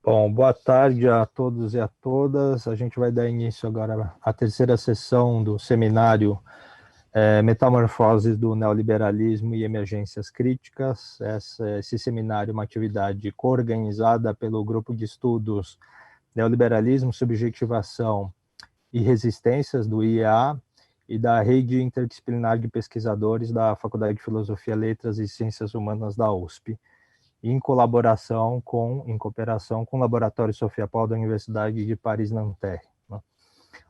Bom, boa tarde a todos e a todas. A gente vai dar início agora à terceira sessão do seminário Metamorfoses do Neoliberalismo e Emergências Críticas. Esse seminário é uma atividade coorganizada pelo Grupo de Estudos Neoliberalismo, Subjetivação e Resistências, do IEA, e da Rede Interdisciplinar de Pesquisadores da Faculdade de Filosofia, Letras e Ciências Humanas da USP, em cooperação com o Laboratório Sofia Paul da Universidade de Paris-Nanterre.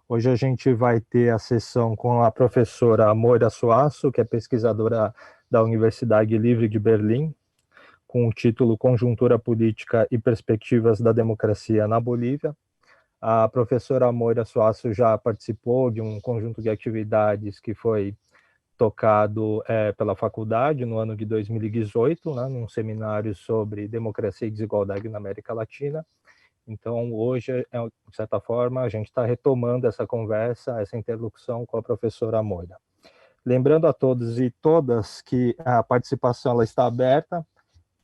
Hoje a gente vai ter a sessão com a professora Moira Suasso, que é pesquisadora da Universidade Livre de Berlim, com o título Conjuntura Política e Perspectivas da Democracia na Bolívia. A professora Moira Suasso já participou de um conjunto de atividades que foi tocado pela faculdade no ano de 2018, né, num seminário sobre democracia e desigualdade na América Latina. Então, hoje, de certa forma, a gente está retomando essa conversa, essa interlocução com a professora Moira. Lembrando a todos e todas que a participação ela está aberta.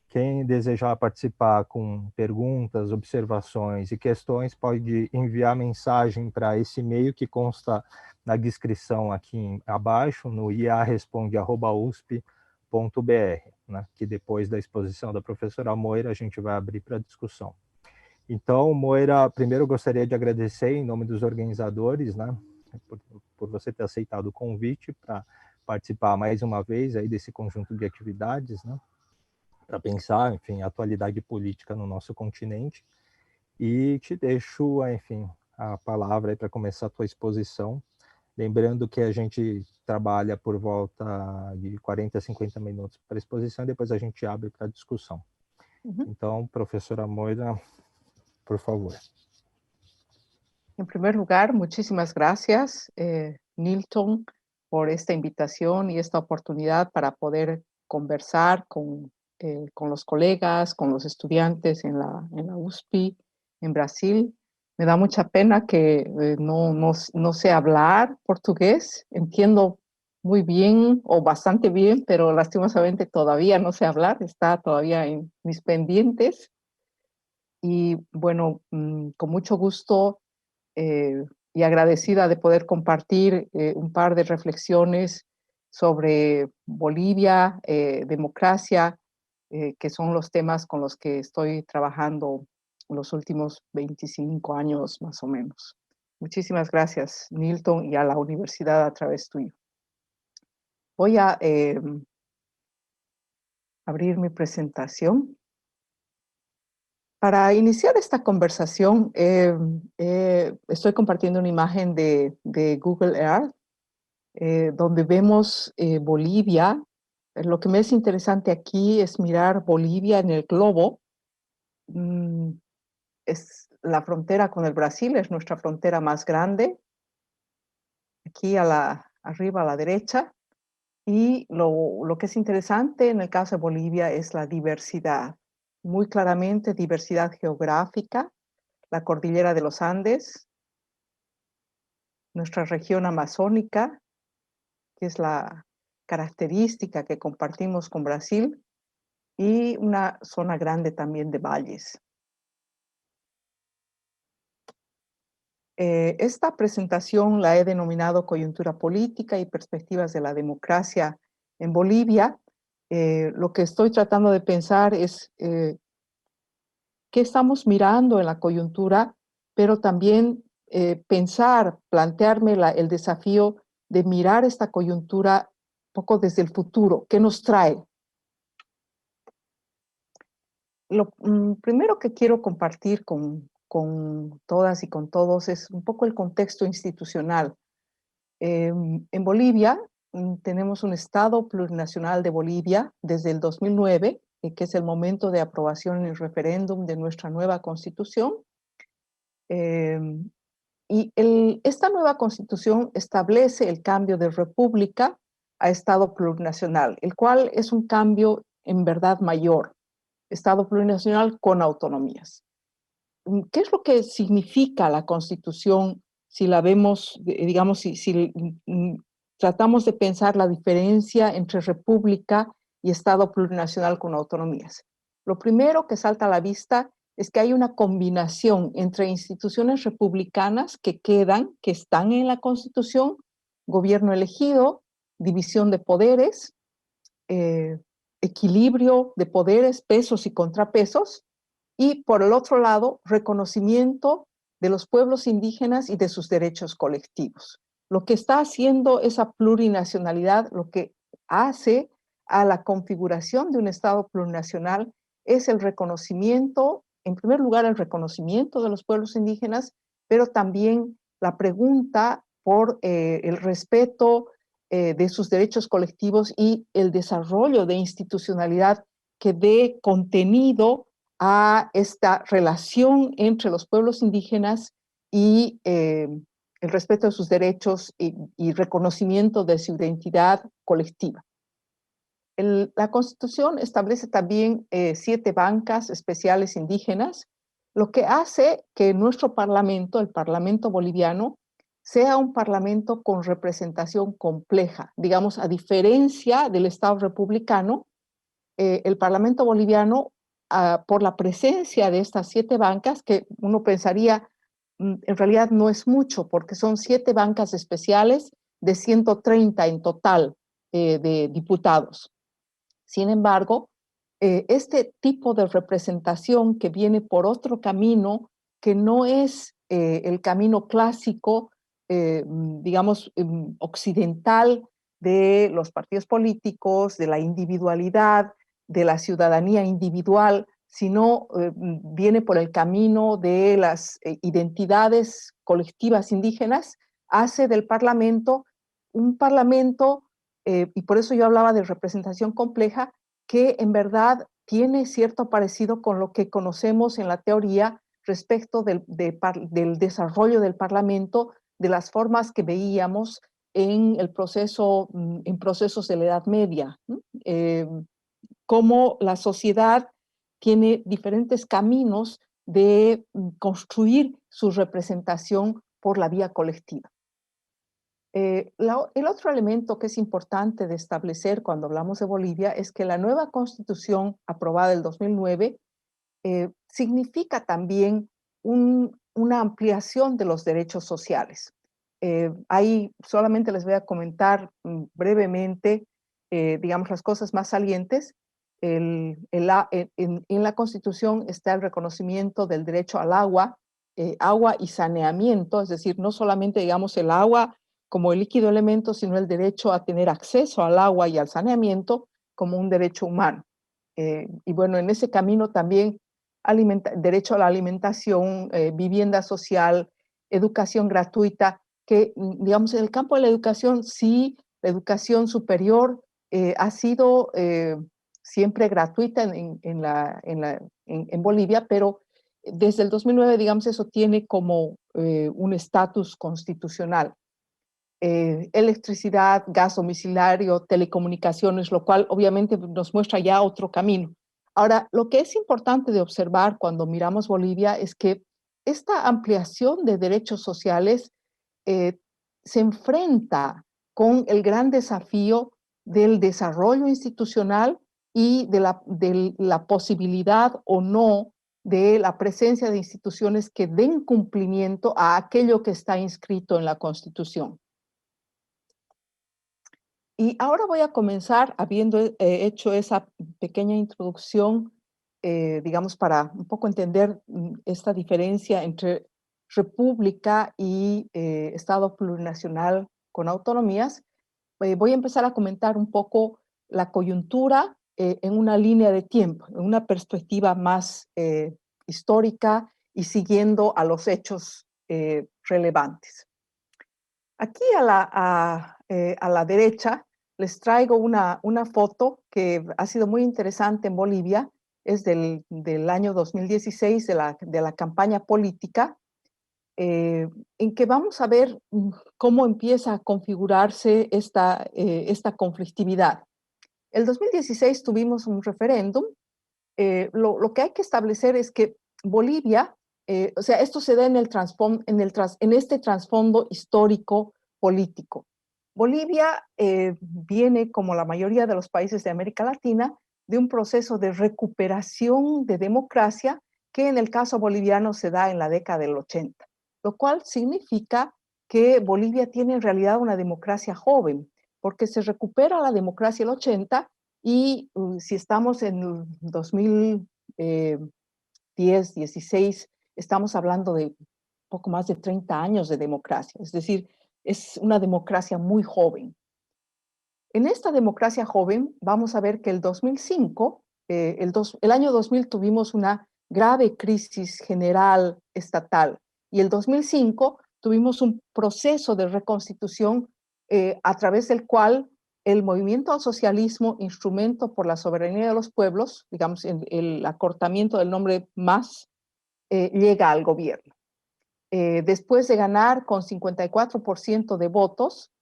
Quem desejar participar com perguntas, observações e questões pode enviar mensagem para esse e-mail que consta na descrição aqui abaixo, no iaresponde@usp.br, né, que depois da exposição da professora Moira a gente vai abrir para discussão. Então, Moira, primeiro eu gostaria de agradecer em nome dos organizadores, né, por você ter aceitado o convite para participar mais uma vez aí desse conjunto de atividades, né, para pensar, enfim, a atualidade política no nosso continente. E te deixo, enfim, a palavra para começar a tua exposição. Lembrando que a gente trabalha por volta de 40 a 50 minutos para a exposição e depois a gente abre para a discussão. Então, professora Moira, por favor. En primer lugar, muchísimas gracias, Nilton, por esta invitación y esta oportunidad para poder conversar con los colegas, con los estudiantes en la USP, en Brasil. Me da mucha pena que no sé hablar portugués. Entiendo muy bien o bastante bien, pero lastimosamente todavía no sé hablar. Está todavía en mis pendientes. Y bueno, con mucho gusto y agradecida de poder compartir un par de reflexiones sobre Bolivia, democracia, que son los temas con los que estoy trabajando los últimos 25 años más o menos. Muchísimas gracias, Nilton, y a la universidad a través tuyo. Voy a abrir mi presentación. Para iniciar esta conversación, estoy compartiendo una imagen de Google Earth, donde vemos Bolivia. Lo que me es interesante aquí es mirar Bolivia en el globo. Es la frontera con el Brasil, es nuestra frontera más grande. Aquí arriba a la derecha. Y lo que es interesante en el caso de Bolivia es la diversidad. Muy claramente diversidad geográfica, la cordillera de los Andes, nuestra región amazónica, que es la característica que compartimos con Brasil, y una zona grande también de valles. Esta presentación la he denominado Coyuntura Política y Perspectivas de la Democracia en Bolivia. Lo que estoy tratando de pensar es qué estamos mirando en la coyuntura, pero también plantearme el desafío de mirar esta coyuntura un poco desde el futuro. ¿Qué nos trae? Lo primero que quiero compartir con todas y con todos es un poco el contexto institucional. En Bolivia tenemos un Estado plurinacional de Bolivia desde el 2009, que es el momento de aprobación en el referéndum de nuestra nueva constitución. Y esta nueva constitución establece el cambio de república a Estado plurinacional, el cual es un cambio en verdad mayor. Estado plurinacional con autonomías. ¿Qué es lo que significa la Constitución si la vemos, digamos, si tratamos de pensar la diferencia entre república y Estado plurinacional con autonomías? Lo primero que salta a la vista es que hay una combinación entre instituciones republicanas que están en la Constitución, gobierno elegido, división de poderes, equilibrio de poderes, pesos y contrapesos, y por el otro lado, reconocimiento de los pueblos indígenas y de sus derechos colectivos. Lo que está haciendo esa plurinacionalidad, lo que hace a la configuración de un Estado plurinacional es el reconocimiento, en primer lugar, el reconocimiento de los pueblos indígenas, pero también la pregunta por el respeto de sus derechos colectivos y el desarrollo de institucionalidad que dé contenido a esta relación entre los pueblos indígenas y el respeto de sus derechos y reconocimiento de su identidad colectiva. La Constitución establece también 7 bancas especiales indígenas, lo que hace que nuestro parlamento, el Parlamento boliviano, sea un parlamento con representación compleja. Digamos, a diferencia del Estado republicano, el Parlamento boliviano, por la presencia de estas 7 bancas, que uno pensaría, en realidad no es mucho, porque son 7 bancas especiales de 130 en total de diputados. Sin embargo, este tipo de representación que viene por otro camino, que no es el camino clásico, digamos, occidental de los partidos políticos, de la individualidad, de la ciudadanía individual, sino viene por el camino de las identidades colectivas indígenas, hace del Parlamento un Parlamento, y por eso yo hablaba de representación compleja, que en verdad tiene cierto parecido con lo que conocemos en la teoría respecto del desarrollo del Parlamento, de las formas que veíamos en el proceso, en procesos de la Edad Media, ¿no? Cómo la sociedad tiene diferentes caminos de construir su representación por la vía colectiva. El otro elemento que es importante de establecer cuando hablamos de Bolivia es que la nueva constitución aprobada en 2009 significa también una ampliación de los derechos sociales. Ahí solamente les voy a comentar brevemente, digamos, las cosas más salientes. En la Constitución está el reconocimiento del derecho al agua, agua y saneamiento, es decir, no solamente, digamos, el agua como el líquido elemento, sino el derecho a tener acceso al agua y al saneamiento como un derecho humano. Y bueno, en ese camino también derecho a la alimentación, vivienda social, educación gratuita, que digamos en el campo de la educación sí, la educación superior ha sido siempre gratuita en Bolivia, pero desde el 2009, digamos, eso tiene como un estatus constitucional. Electricidad, gas domiciliario, telecomunicaciones, lo cual obviamente nos muestra ya otro camino. Ahora, lo que es importante de observar cuando miramos Bolivia es que esta ampliación de derechos sociales se enfrenta con el gran desafío del desarrollo institucional y de la posibilidad o no de la presencia de instituciones que den cumplimiento a aquello que está inscrito en la Constitución. Y ahora voy a comenzar, habiendo hecho esa pequeña introducción, digamos, para un poco entender esta diferencia entre república y Estado plurinacional con autonomías. Voy a empezar a comentar un poco la coyuntura en una línea de tiempo, en una perspectiva más histórica y siguiendo a los hechos relevantes. Aquí a la derecha les traigo una foto que ha sido muy interesante en Bolivia, es del año 2016, de la campaña política, en que vamos a ver cómo empieza a configurarse esta conflictividad. El 2016 tuvimos un referéndum. Lo que hay que establecer es que Bolivia, o sea, esto se da en este trasfondo histórico político. Bolivia viene, como la mayoría de los países de América Latina, de un proceso de recuperación de democracia que en el caso boliviano se da en la década del 80, lo cual significa que Bolivia tiene en realidad una democracia joven, porque se recupera la democracia del 80 y si estamos en 2010, 16, estamos hablando de poco más de 30 años de democracia, es decir, es una democracia muy joven. En esta democracia joven vamos a ver que el 2005, el año 2000 tuvimos una grave crisis general estatal y el 2005 tuvimos un proceso de reconstitución a través del cual el movimiento al socialismo, instrumento por la soberanía de los pueblos, digamos, el acortamiento del nombre MAS, llega al gobierno. Después de ganar con 54% de votos,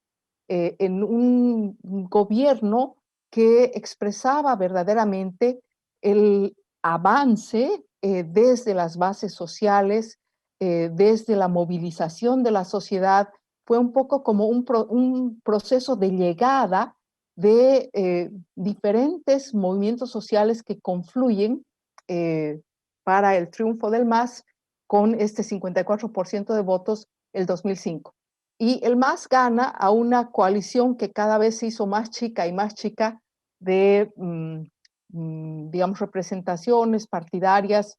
en un gobierno que expresaba verdaderamente el avance desde las bases sociales, desde la movilización de la sociedad. Fue un poco como un proceso de llegada de diferentes movimientos sociales que confluyen para el triunfo del MAS con este 54% de votos el 2005. Y el MAS gana a una coalición que cada vez se hizo más chica y más chica de, digamos, representaciones partidarias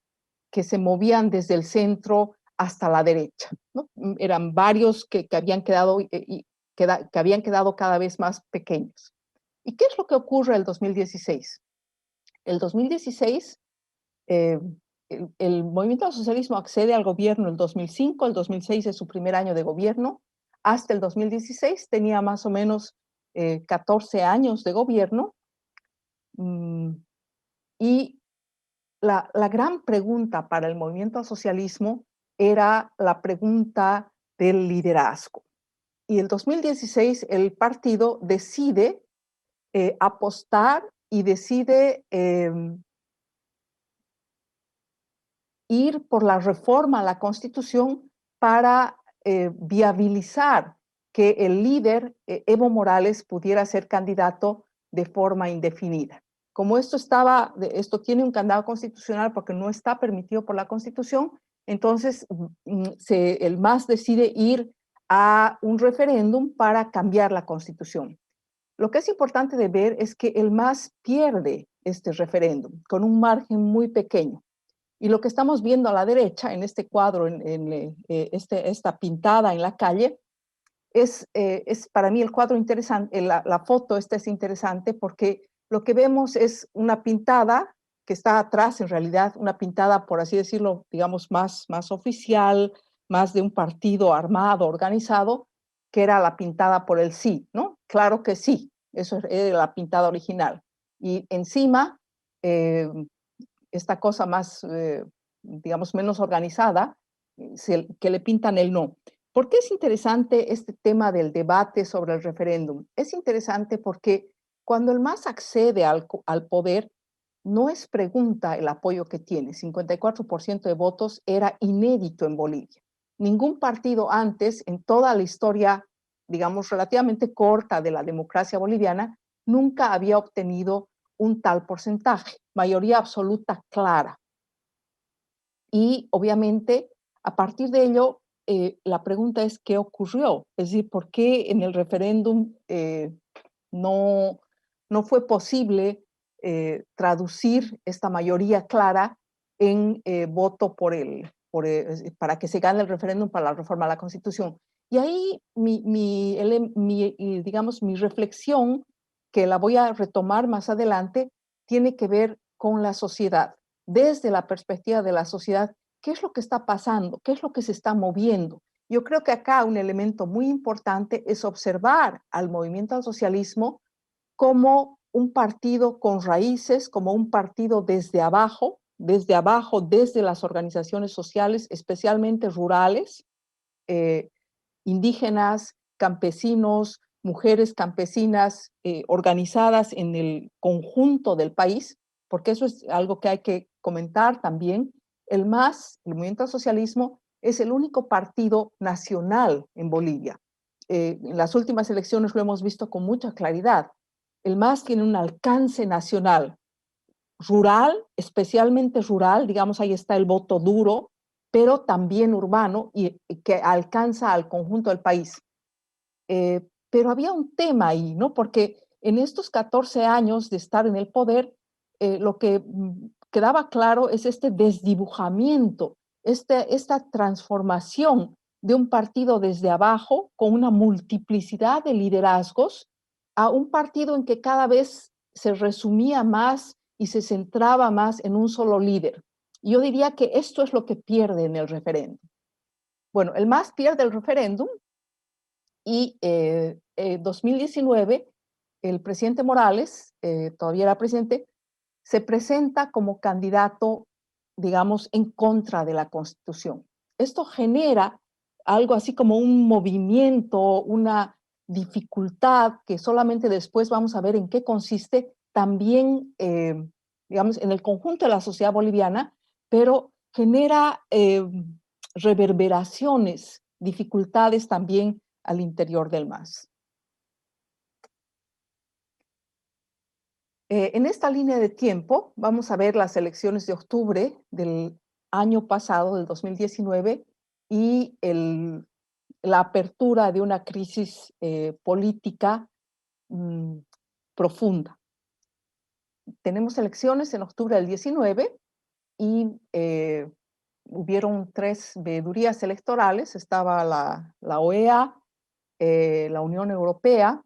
que se movían desde el centro hasta la derecha, ¿no? Eran varios que habían quedado, que habían quedado cada vez más pequeños. ¿Y qué es lo que ocurre el 2016? El 2016, el movimiento al socialismo accede al gobierno el 2005, el 2006 es su primer año de gobierno, hasta el 2016 tenía más o menos 14 años de gobierno, y la gran pregunta para el movimiento al socialismo era la pregunta del liderazgo. Y el 2016 el partido decide apostar y decide ir por la reforma a la Constitución para viabilizar que el líder Evo Morales pudiera ser candidato de forma indefinida. Como esto tiene un candado constitucional porque no está permitido por la Constitución, entonces el MAS decide ir a un referéndum para cambiar la Constitución. Lo que es importante de ver es que el MAS pierde este referéndum con un margen muy pequeño. Y lo que estamos viendo a la derecha, en este cuadro, esta pintada en la calle, es para mí el cuadro interesante, la foto esta es interesante porque lo que vemos es una pintada que está atrás, en realidad, una pintada, por así decirlo, digamos, más oficial, más de un partido armado, organizado, que era la pintada por el sí, ¿no? Claro que sí, eso era la pintada original. Y encima, esta cosa más, digamos, menos organizada, que le pintan el no. ¿Por qué es interesante este tema del debate sobre el referéndum? Es interesante porque cuando el MAS accede al poder, no es pregunta el apoyo que tiene. 54% de votos era inédito en Bolivia. Ningún partido antes, en toda la historia, digamos, relativamente corta de la democracia boliviana, nunca había obtenido un tal porcentaje, mayoría absoluta clara. Y obviamente, a partir de ello, la pregunta es qué ocurrió, es decir, por qué en el referéndum no fue posible traducir esta mayoría clara en voto para que se gane el referéndum para la reforma a la Constitución. Y ahí digamos, mi reflexión, que la voy a retomar más adelante, tiene que ver con la sociedad. Desde la perspectiva de la sociedad, ¿qué es lo que está pasando? ¿Qué es lo que se está moviendo? Yo creo que acá un elemento muy importante es observar al movimiento al socialismo como un partido con raíces, como un partido desde abajo, desde las organizaciones sociales, especialmente rurales, indígenas, campesinos, mujeres campesinas organizadas en el conjunto del país, porque eso es algo que hay que comentar también. El MAS, el Movimiento al Socialismo, es el único partido nacional en Bolivia. En las últimas elecciones lo hemos visto con mucha claridad. El MAS tiene un alcance nacional. rural, especialmente rural, digamos, ahí está el voto duro, pero también urbano y que alcanza al conjunto del país. Pero había un tema ahí, ¿no? Porque en estos 14 años de estar en el poder, lo que quedaba claro es este desdibujamiento, esta transformación de un partido desde abajo con una multiplicidad de liderazgos a un partido en que cada vez se resumía más y se centraba más en un solo líder. Yo diría que esto es lo que pierde en el referéndum. Bueno, el MAS pierde el referéndum y 2019 el presidente Morales, todavía era presidente, se presenta como candidato, digamos, en contra de la Constitución. Esto genera algo así como un movimiento, una dificultad que solamente después vamos a ver en qué consiste también, digamos, en el conjunto de la sociedad boliviana, pero genera reverberaciones, dificultades también al interior del MAS. En esta línea de tiempo vamos a ver las elecciones de octubre del año pasado, del 2019, y la apertura de una crisis política profunda. Tenemos elecciones en octubre del 19 y hubieron 3 veedurías electorales, estaba la OEA, la Unión Europea,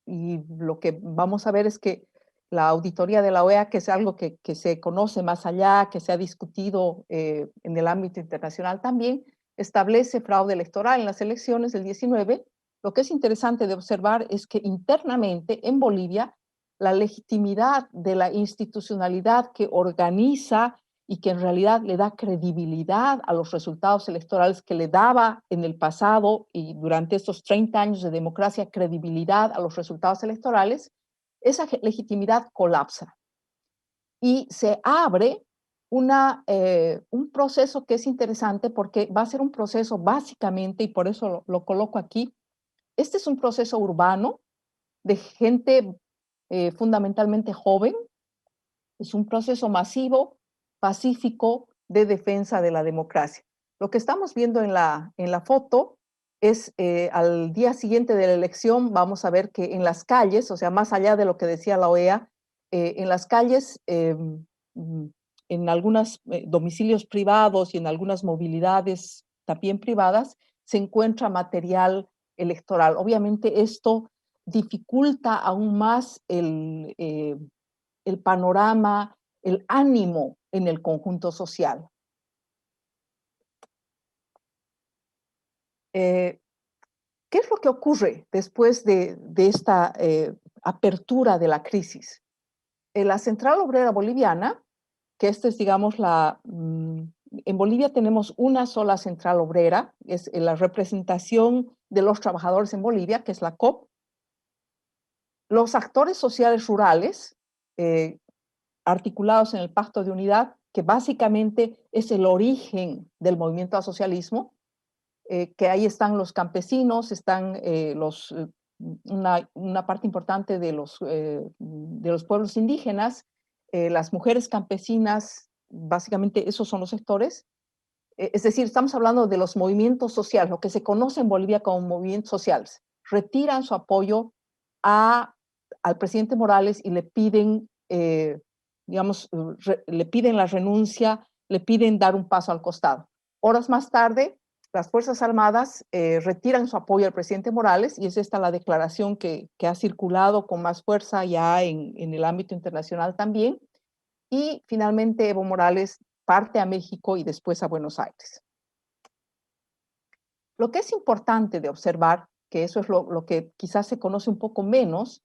y lo que vamos a ver es que la auditoría de la OEA, que es algo que se conoce más allá, que se ha discutido en el ámbito internacional también, establece fraude electoral en las elecciones del 19. Lo que es interesante de observar es que internamente en Bolivia la legitimidad de la institucionalidad que organiza y que en realidad le da credibilidad a los resultados electorales que le daba en el pasado y durante estos 30 años de democracia credibilidad a los resultados electorales, esa legitimidad colapsa y se abre un proceso que es interesante porque va a ser un proceso básicamente, y por eso lo coloco aquí, este es un proceso urbano de gente fundamentalmente joven, es un proceso masivo, pacífico, de defensa de la democracia. Lo que estamos viendo en la foto es al día siguiente de la elección, vamos a ver que en las calles, o sea, más allá de lo que decía la OEA, en las calles, en algunos domicilios privados y en algunas movilidades también privadas, se encuentra material electoral. Obviamente esto dificulta aún más el panorama, el ánimo en el conjunto social. ¿Qué es lo que ocurre después de esta apertura de la crisis? La Central Obrera Boliviana, que esta es, digamos, en Bolivia tenemos una sola central obrera, es la representación de los trabajadores en Bolivia, que es la COP. Los actores sociales rurales, articulados en el Pacto de Unidad, que básicamente es el origen del movimiento al socialismo, que ahí están los campesinos, están una parte importante de los pueblos indígenas, las mujeres campesinas, básicamente esos son los sectores. Es decir, estamos hablando de los movimientos sociales, lo que se conoce en Bolivia como movimientos sociales. Retiran su apoyo al presidente Morales y le piden, digamos, le piden la renuncia, le piden dar un paso al costado. Horas más tarde, las Fuerzas Armadas retiran su apoyo al presidente Morales y es esta la declaración que ha circulado con más fuerza ya en el ámbito internacional también. Y finalmente Evo Morales parte a México y después a Buenos Aires. Lo que es importante de observar, que eso es lo que quizás se conoce un poco menos,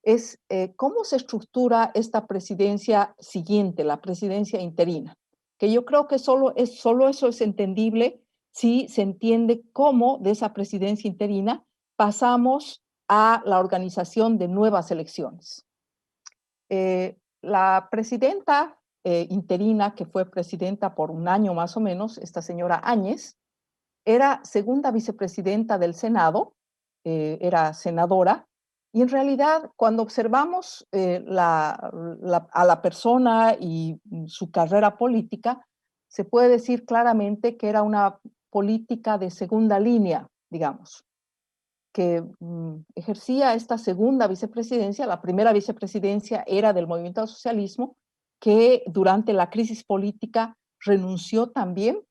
es cómo se estructura esta presidencia siguiente, la presidencia interina, que yo creo que solo eso es entendible si se entiende cómo de esa presidencia interina pasamos a la organización de nuevas elecciones. La presidenta interina, que fue presidenta por un año más o menos, esta señora Áñez, era segunda vicepresidenta del Senado, era senadora, Y en realidad, cuando observamos a la persona y su carrera política, se puede decir claramente que era una política de segunda línea, digamos, que ejercía esta segunda vicepresidencia. La primera vicepresidencia era del movimiento al socialismo, que durante la crisis política renunció también.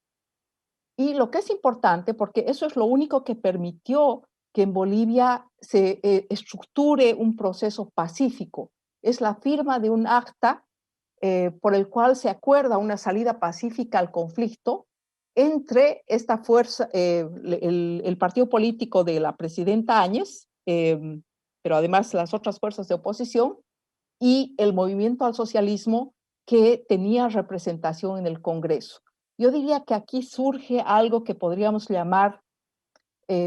Y lo que es importante, porque eso es lo único que permitió que en Bolivia se estructure un proceso pacífico, es la firma de un acta por el cual se acuerda una salida pacífica al conflicto entre esta fuerza, el partido político de la presidenta Áñez, pero además las otras fuerzas de oposición, y el movimiento al socialismo que tenía representación en el Congreso. Yo diría que aquí surge algo que podríamos llamar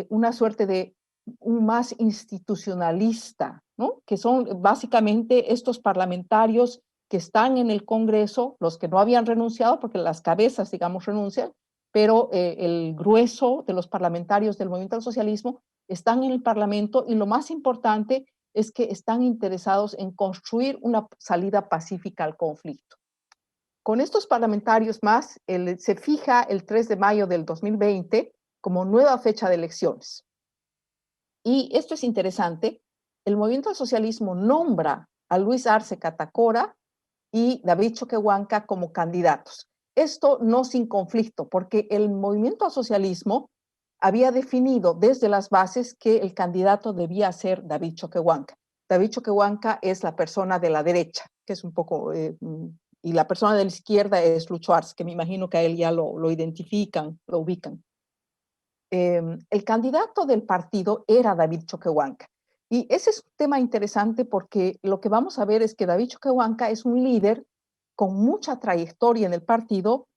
una suerte de un más institucionalista, ¿no? Que son básicamente estos parlamentarios que están en el Congreso, los que no habían renunciado, porque las cabezas, digamos, renuncian, pero el grueso de los parlamentarios del movimiento al socialismo están en el Parlamento y lo más importante es que están interesados en construir una salida pacífica al conflicto. Con estos parlamentarios más, se fija el 3 de mayo del 2020 como nueva fecha de elecciones. Y esto es interesante, el movimiento al socialismo nombra a Luis Arce Catacora y David Choquehuanca como candidatos. Esto no sin conflicto, porque el movimiento al socialismo había definido desde las bases que el candidato debía ser David Choquehuanca. David Choquehuanca es la persona de la derecha, que es un poco, y la persona de la izquierda es Lucho Arce, que me imagino que a él ya lo identifican, lo ubican. El candidato del partido era David Choquehuanca. Y ese es un tema interesante porque lo que vamos a ver es que David Choquehuanca es un líder con mucha trayectoria en el partido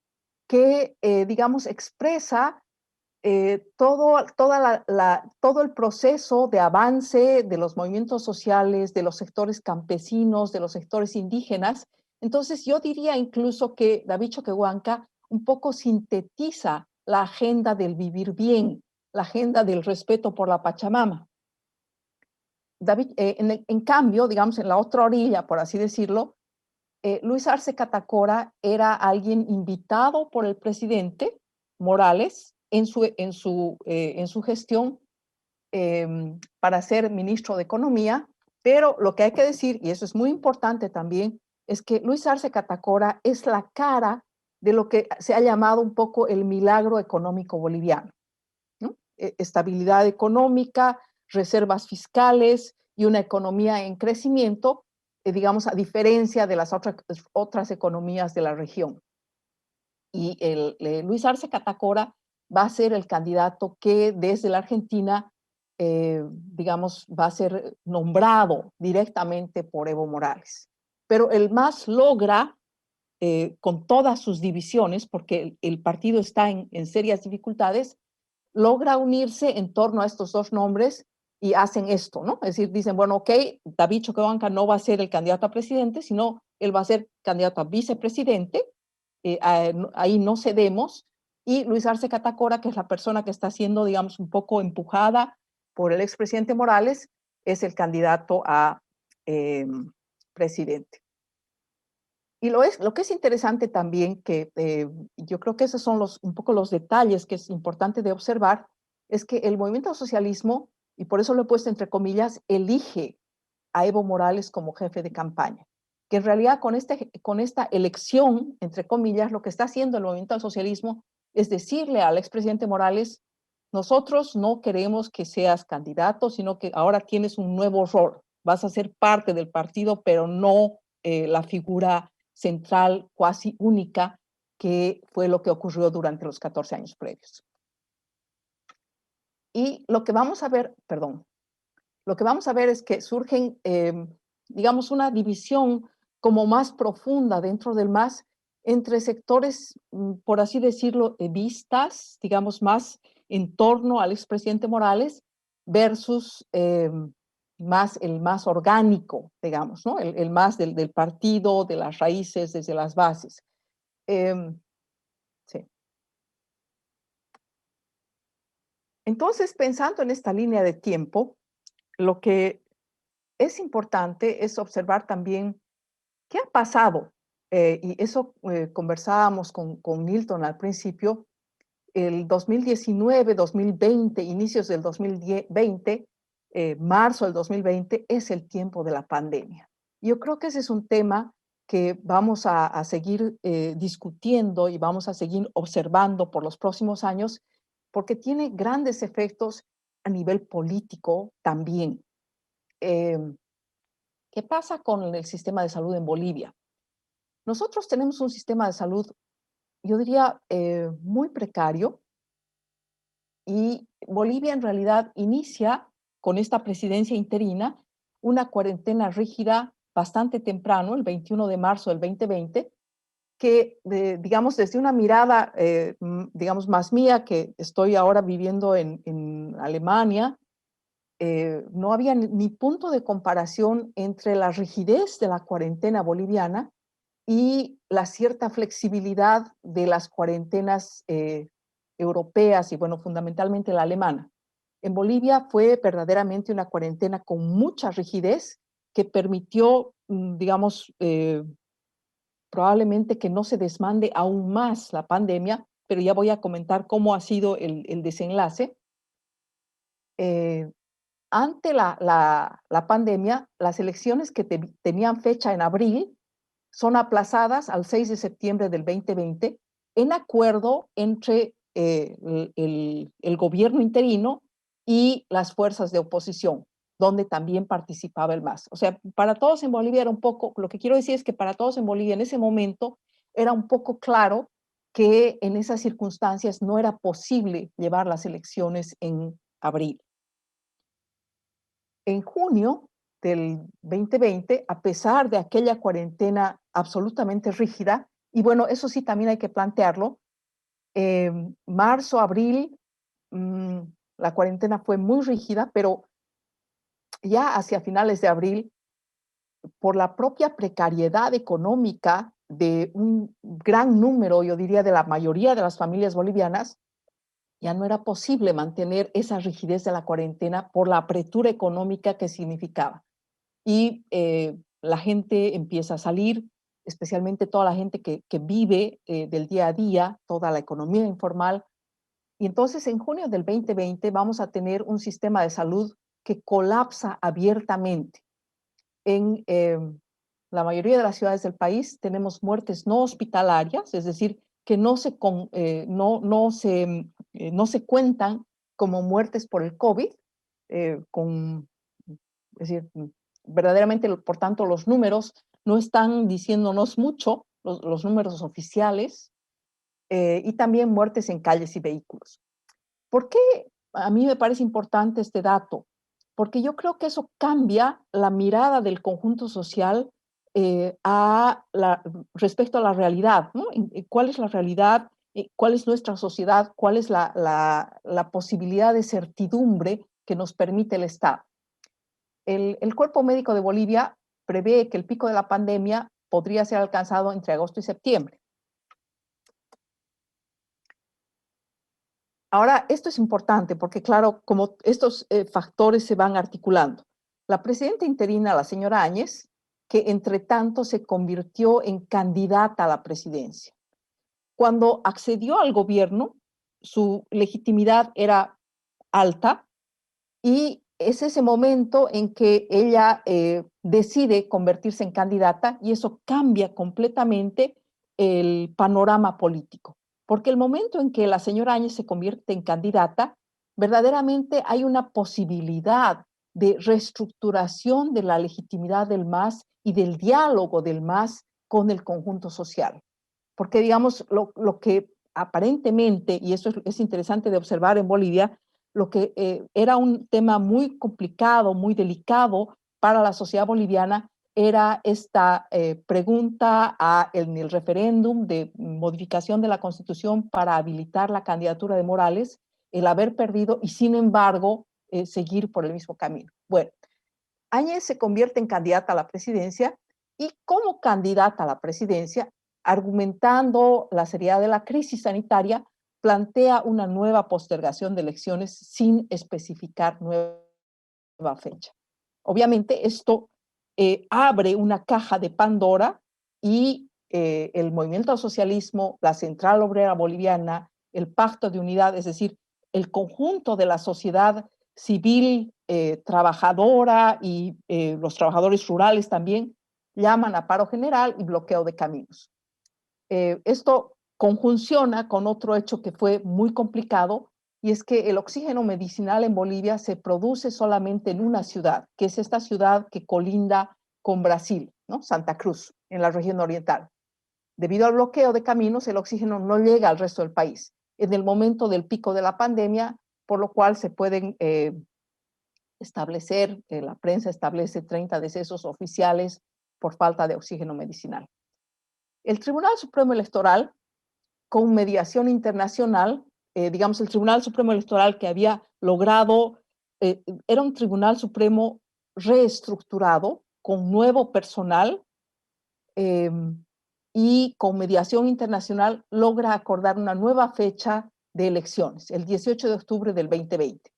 que, digamos, expresa todo el proceso de avance de los movimientos sociales, de los sectores campesinos, de los sectores indígenas. Entonces, yo diría incluso que David Choquehuanca un poco sintetiza la agenda del vivir bien, la agenda del respeto por la Pachamama. David, en cambio, digamos, en la otra orilla, por así decirlo, Luis Arce Catacora era alguien invitado por el presidente Morales en su gestión para ser ministro de Economía, pero lo que hay que decir, y eso es muy importante también, es que Luis Arce Catacora es la cara de lo que se ha llamado un poco el milagro económico boliviano, ¿no? Estabilidad económica, reservas fiscales y una economía en crecimiento, digamos, a diferencia de las otras economías de la región. Y Luis Arce Catacora va a ser el candidato que desde la Argentina, digamos, va a ser nombrado directamente por Evo Morales. Pero el MAS logra, con todas sus divisiones, porque el partido está en serias dificultades, logra unirse en torno a estos dos nombres y hacen esto, ¿no? Es decir, dicen, bueno, ok, David Choquehuanca no va a ser el candidato a presidente, sino él va a ser candidato a vicepresidente, ahí no cedemos, y Luis Arce Catacora, que es la persona que está siendo, digamos, un poco empujada por el expresidente Morales, es el candidato a presidente. Y lo que es interesante también, que yo creo que esos son un poco los detalles que es importante de observar, es que el movimiento al socialismo, y por eso lo he puesto entre comillas, elige a Evo Morales como jefe de campaña. Que en realidad con esta elección, entre comillas, lo que está haciendo el movimiento al socialismo es decirle al expresidente Morales, nosotros no queremos que seas candidato, sino que ahora tienes un nuevo rol. Vas a ser parte del partido, pero no la figura central, cuasi única, que fue lo que ocurrió durante los 14 años previos. Y lo que vamos a ver, perdón, lo que vamos a ver es que surgen, digamos, una división como más profunda dentro del MAS entre sectores, por así decirlo, evistas, digamos, más en torno al expresidente Morales, versus el más orgánico, digamos, ¿no? El más del partido, de las raíces, desde las bases. Sí. Entonces, pensando en esta línea de tiempo, lo que es importante es observar también qué ha pasado, y eso conversábamos con Nilton al principio, el 2019, 2020, inicios del 2020, marzo del 2020, es el tiempo de la pandemia. Yo creo que ese es un tema que vamos a seguir discutiendo y vamos a seguir observando por los próximos años, porque tiene grandes efectos a nivel político también. Eh, ¿Qué pasa con el sistema de salud en Bolivia? Nosotros tenemos un sistema de salud, yo diría, muy precario, y Bolivia en realidad inicia con esta presidencia interina una cuarentena rígida bastante temprano, el 21 de marzo del 2020, que, digamos, desde una mirada, digamos, más mía, que estoy ahora viviendo en Alemania, no había ni punto de comparación entre la rigidez de la cuarentena boliviana y la cierta flexibilidad de las cuarentenas europeas y, bueno, fundamentalmente la alemana. En Bolivia fue verdaderamente una cuarentena con mucha rigidez que permitió, digamos, probablemente que no se desmande aún más la pandemia, pero ya voy a comentar cómo ha sido el desenlace. Eh, Ante la pandemia, las elecciones que tenían fecha en abril son aplazadas al 6 de septiembre del 2020 en acuerdo entre el gobierno interino y las fuerzas de oposición, donde también participaba el MAS. O sea, para todos en Bolivia era un poco, lo que quiero decir es que para todos en Bolivia en ese momento era un poco claro que en esas circunstancias no era posible llevar las elecciones en abril. En junio del 2020, a pesar de aquella cuarentena absolutamente rígida, y bueno, eso sí también hay que plantearlo, marzo, abril, mmm, la cuarentena fue muy rígida, pero ya hacia finales de abril, por la propia precariedad económica de un gran número, yo diría de la mayoría de las familias bolivianas, ya no era posible mantener esa rigidez de la cuarentena por la apertura económica que significaba. Y la gente empieza a salir, especialmente toda la gente que vive del día a día, toda la economía informal. Y entonces en junio del 2020 vamos a tener un sistema de salud que colapsa abiertamente. En la mayoría de las ciudades del país tenemos muertes no hospitalarias, es decir, que no se cuentan como muertes por el COVID, con, es decir, verdaderamente, por tanto, los números no están diciéndonos mucho, los números oficiales, y también muertes en calles y vehículos. ¿Por qué a mí me parece importante este dato? Porque yo creo que eso cambia la mirada del conjunto social respecto a la realidad, ¿no? ¿Cuál es la realidad? ¿Cuál es nuestra sociedad? ¿Cuál es la posibilidad de certidumbre que nos permite el Estado? El Cuerpo Médico de Bolivia prevé que el pico de la pandemia podría ser alcanzado entre agosto y septiembre. Ahora, esto es importante porque, claro, como estos factores se van articulando. La presidenta interina, la señora Áñez, que entre tanto se convirtió en candidata a la presidencia. Cuando accedió al gobierno, su legitimidad era alta y es ese momento en que ella decide convertirse en candidata y eso cambia completamente el panorama político. Porque el momento en que la señora Áñez se convierte en candidata, verdaderamente hay una posibilidad de reestructuración de la legitimidad del MAS y del diálogo del MAS con el conjunto social. Porque, digamos, lo que aparentemente, y eso es interesante de observar en Bolivia, lo que era un tema muy complicado, muy delicado para la sociedad boliviana, era esta pregunta en el referéndum de modificación de la Constitución para habilitar la candidatura de Morales, el haber perdido y sin embargo seguir por el mismo camino. Bueno, Áñez se convierte en candidata a la presidencia y como candidata a la presidencia, argumentando la seriedad de la crisis sanitaria, plantea una nueva postergación de elecciones sin especificar nueva fecha. Obviamente esto abre una caja de Pandora y el movimiento al socialismo, la Central Obrera Boliviana, el Pacto de Unidad, es decir, el conjunto de la sociedad civil trabajadora y los trabajadores rurales también, llaman a paro general y bloqueo de caminos. Esto conjunciona con otro hecho que fue muy complicado, y es que el oxígeno medicinal en Bolivia se produce solamente en una ciudad, que es esta ciudad que colinda con Brasil, ¿no? Santa Cruz, en la región oriental. Debido al bloqueo de caminos, el oxígeno no llega al resto del país en el momento del pico de la pandemia, por lo cual se pueden establecer, la prensa establece 30 decesos oficiales por falta de oxígeno medicinal. El Tribunal Supremo Electoral, con mediación internacional, digamos, el Tribunal Supremo Electoral que había logrado, era un Tribunal Supremo reestructurado, con nuevo personal, y con mediación internacional logra acordar una nueva fecha de elecciones, el 18 de octubre del 2020.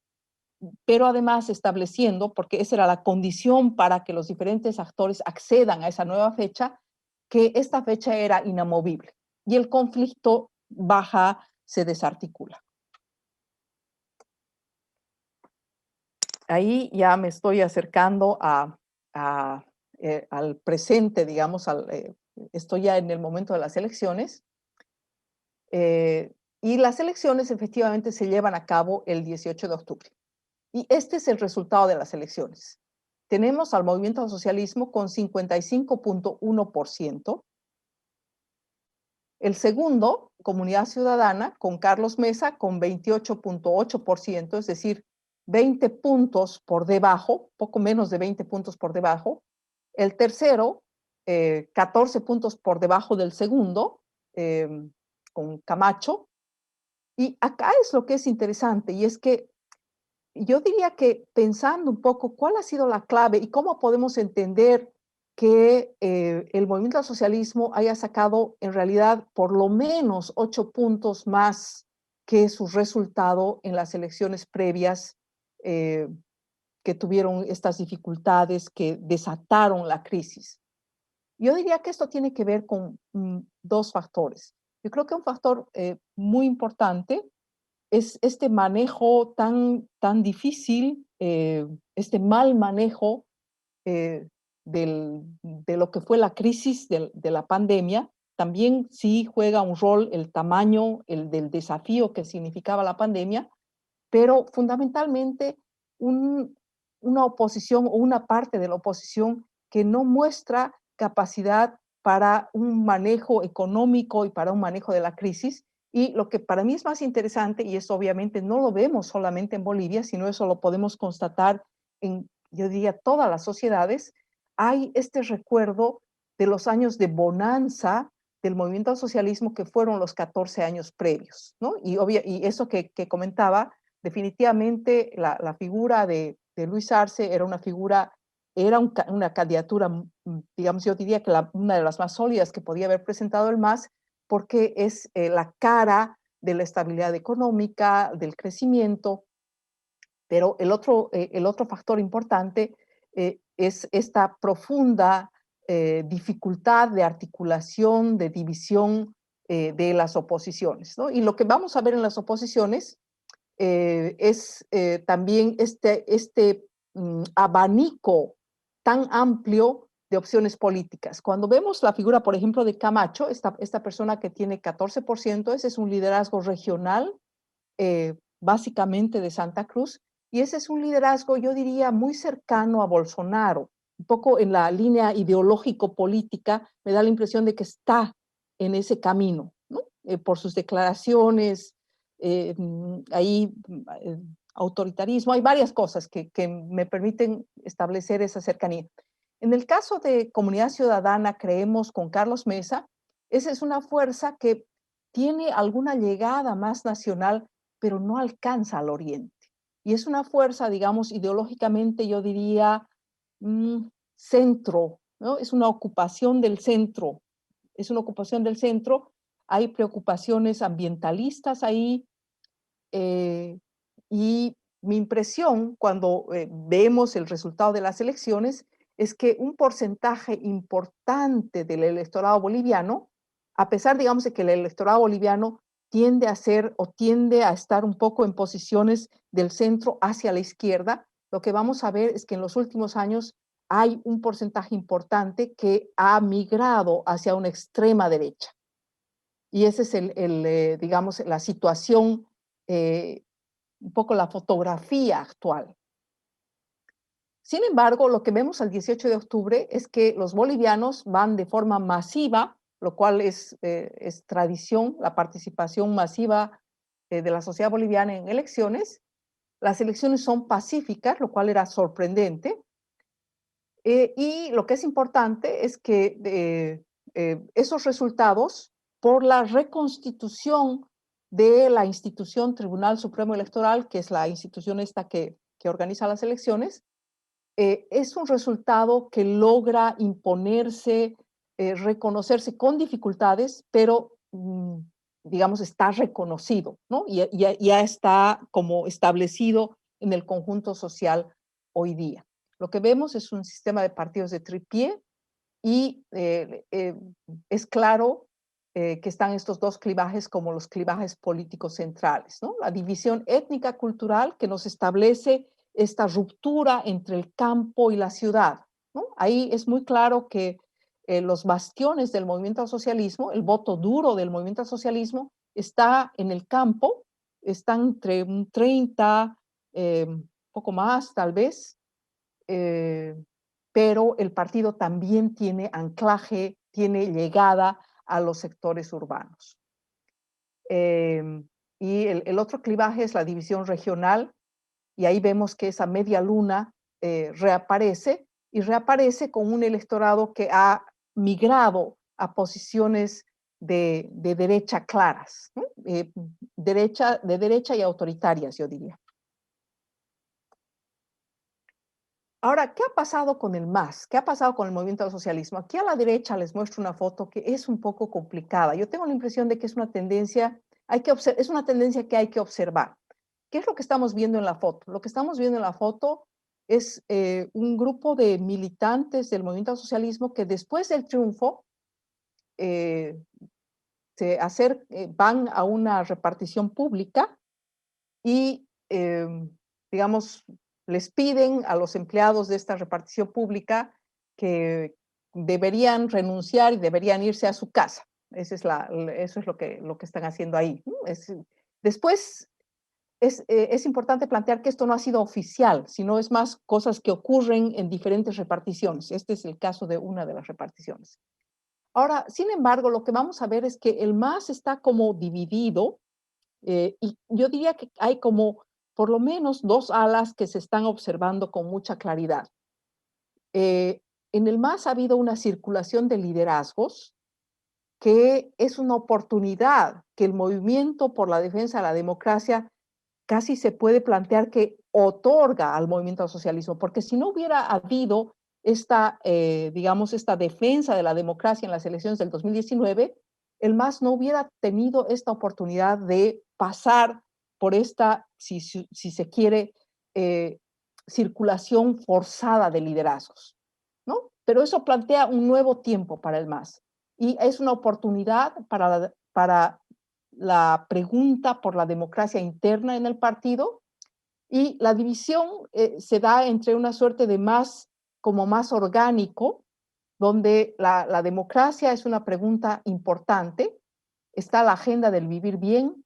Pero además estableciendo, porque esa era la condición para que los diferentes actores accedan a esa nueva fecha, que esta fecha era inamovible y el conflicto baja, se desarticula. Ahí ya me estoy acercando al presente, digamos, estoy ya en el momento de las elecciones, y las elecciones efectivamente se llevan a cabo el 18 de octubre. Y este es el resultado de las elecciones. Tenemos al movimiento al socialismo con 55.1%. El segundo, Comunidad Ciudadana, con Carlos Mesa, con 28.8%, es decir, 20 puntos por debajo, poco menos de 20 puntos por debajo. El tercero, 14 puntos por debajo del segundo, con Camacho. Y acá es lo que es interesante, y es que yo diría que pensando un poco cuál ha sido la clave y cómo podemos entender que el movimiento al socialismo haya sacado en realidad por lo menos 8 puntos más que su resultado en las elecciones previas, que tuvieron estas dificultades que desataron la crisis. Yo diría que esto tiene que ver con dos factores. Yo creo que un factor muy importante es este manejo tan difícil, este mal manejo de lo que fue la crisis de la pandemia. También sí juega un rol el tamaño, del desafío que significaba la pandemia, pero fundamentalmente una oposición o una parte de la oposición que no muestra capacidad para un manejo económico y para un manejo de la crisis. Y lo que para mí es más interesante, y eso obviamente no lo vemos solamente en Bolivia, sino eso lo podemos constatar en, yo diría, todas las sociedades, hay este recuerdo de los años de bonanza del movimiento al socialismo que fueron los 14 años previos, ¿no? Y eso que comentaba, definitivamente la figura de Luis Arce era una figura, era una candidatura, digamos, yo diría que una de las más sólidas que podía haber presentado el MAS, porque es la cara de la estabilidad económica, del crecimiento. Pero el otro factor importante es esta profunda dificultad de articulación, de división de las oposiciones, ¿no? Y lo que vamos a ver en las oposiciones es también este abanico tan amplio de opciones políticas. Cuando vemos la figura, por ejemplo, de Camacho, esta persona que tiene 14%, ese es un liderazgo regional, básicamente de Santa Cruz, y ese es un liderazgo, yo diría, muy cercano a Bolsonaro, un poco en la línea ideológico-política, me da la impresión de que está en ese camino, ¿no? Por sus declaraciones, ahí autoritarismo, hay varias cosas que me permiten establecer esa cercanía. En el caso de Comunidad Ciudadana, creemos con Carlos Mesa, esa es una fuerza que tiene alguna llegada más nacional, pero no alcanza al oriente. Y es una fuerza, digamos, ideológicamente, yo diría, centro, ¿no? Es una ocupación del centro, es una ocupación del centro, hay preocupaciones ambientalistas ahí, y mi impresión cuando vemos el resultado de las elecciones es que un porcentaje importante del electorado boliviano, a pesar, digamos, de que el electorado boliviano tiende a ser o tiende a estar un poco en posiciones del centro hacia la izquierda, lo que vamos a ver es que en los últimos años hay un porcentaje importante que ha migrado hacia una extrema derecha. Y esa es digamos, la situación, un poco la fotografía actual. Sin embargo, lo que vemos al 18 de octubre es que los bolivianos van de forma masiva, lo cual es tradición, la participación masiva de la sociedad boliviana en elecciones. Las elecciones son pacíficas, lo cual era sorprendente. Y lo que es importante es que esos resultados, por la reconstitución de la institución Tribunal Supremo Electoral, que es la institución esta que organiza las elecciones, es un resultado que logra imponerse, reconocerse con dificultades, pero digamos está reconocido, ¿no? Ya está como establecido en el conjunto social hoy día. Lo que vemos es un sistema de partidos de tripié y es claro que están estos dos clivajes como los clivajes políticos centrales, ¿no? La división étnica cultural que nos establece esta ruptura entre el campo y la ciudad, ¿no? Ahí es muy claro que los bastiones del movimiento al socialismo, el voto duro del movimiento al socialismo, está en el campo, están entre un 30, poco más tal vez, pero el partido también tiene anclaje, tiene llegada a los sectores urbanos. Y el otro clivaje es la división regional, y ahí vemos que esa media luna reaparece, y reaparece con un electorado que ha migrado a posiciones de derecha claras, ¿no? De derecha y autoritarias, yo diría. Ahora, ¿qué ha pasado con el MAS? ¿Qué ha pasado con el movimiento al socialismo? Aquí a la derecha les muestro una foto que es un poco complicada. Yo tengo la impresión de que es una tendencia, es una tendencia que hay que observar. ¿Qué es lo que estamos viendo en la foto? Lo que estamos viendo en la foto es un grupo de militantes del movimiento al socialismo que después del triunfo eh, van a una repartición pública y, digamos, les piden a los empleados de esta repartición pública que deberían renunciar y deberían irse a su casa. Eso es lo que están haciendo ahí. Después, es importante plantear que esto no ha sido oficial, sino es más cosas que ocurren en diferentes reparticiones. Este es el caso de una de las reparticiones. Ahora, sin embargo, lo que vamos a ver es que el MAS está como dividido, y yo diría que hay como por lo menos dos alas que se están observando con mucha claridad. En el MAS ha habido una circulación de liderazgos que es una oportunidad que el movimiento por la defensa de la democracia casi se puede plantear que otorga al movimiento al socialismo, porque si no hubiera habido esta, digamos, esta defensa de la democracia en las elecciones del 2019, el MAS no hubiera tenido esta oportunidad de pasar por esta, si se quiere, circulación forzada de liderazgos, ¿no? Pero eso plantea un nuevo tiempo para el MAS y es una oportunidad para la pregunta por la democracia interna en el partido, y la división se da entre una suerte de MAS como más orgánico, donde la democracia es una pregunta importante, está la agenda del vivir bien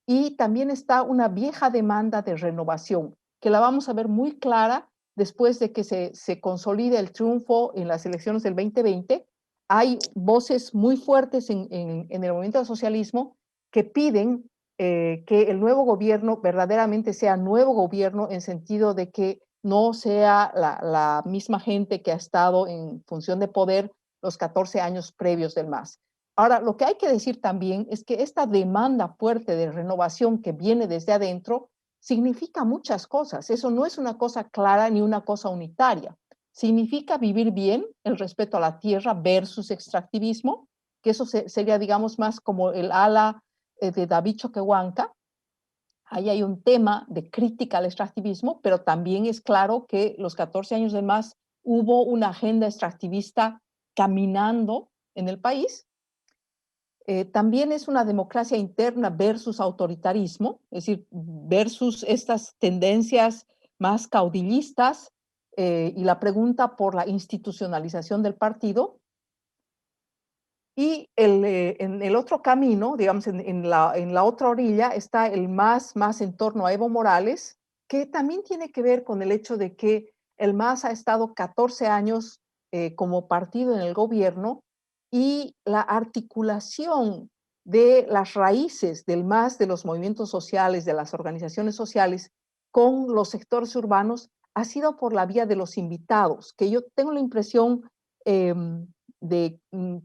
y también está una vieja demanda de renovación, que la vamos a ver muy clara después de que se consolide el triunfo en las elecciones del 2020. Hay voces muy fuertes en el movimiento del socialismo que piden que el nuevo gobierno verdaderamente sea nuevo gobierno en sentido de que no sea la misma gente que ha estado en función de poder los 14 años previos del MAS. Ahora, lo que hay que decir también es que esta demanda fuerte de renovación que viene desde adentro significa muchas cosas. Eso no es una cosa clara ni una cosa unitaria. Significa vivir bien, el respeto a la tierra versus extractivismo, que eso sería, digamos, más como el ala de David Choquehuanca. ahí hay un tema de crítica al extractivismo, pero también es claro que los 14 años del MAS hubo una agenda extractivista caminando en el país. También es una democracia interna versus autoritarismo, es decir, versus estas tendencias más caudillistas y la pregunta por la institucionalización del partido. Y en el otro camino, digamos, en la otra orilla está el más en torno a Evo Morales, que también tiene que ver con el hecho de que el MAS ha estado 14 años como partido en el gobierno y la articulación de las raíces del MAS, de los movimientos sociales, de las organizaciones sociales, con los sectores urbanos, ha sido por la vía de los invitados, que yo tengo la impresión de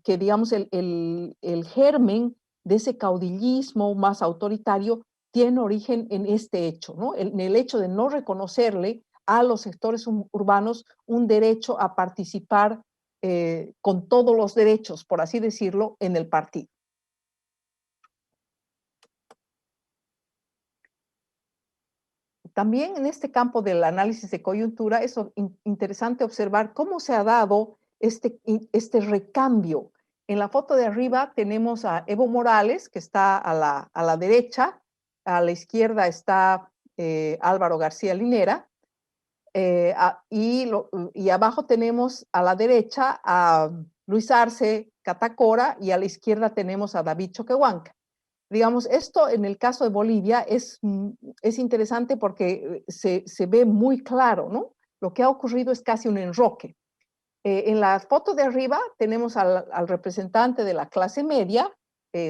que, digamos, el germen de ese caudillismo más autoritario tiene origen en este hecho, ¿no? En el hecho de no reconocerle a los sectores urbanos un derecho a participar con todos los derechos, por así decirlo, en el partido. También en este campo del análisis de coyuntura es interesante observar cómo se ha dado este recambio. En la foto de arriba tenemos a Evo Morales, que está a la derecha, a la izquierda está Álvaro García Linera, y abajo tenemos a la derecha a Luis Arce Catacora y a la izquierda tenemos a David Choquehuanca. Digamos, esto en el caso de Bolivia es interesante porque se ve muy claro, ¿no? Lo que ha ocurrido es casi un enroque. En la foto de arriba tenemos al representante de la clase media,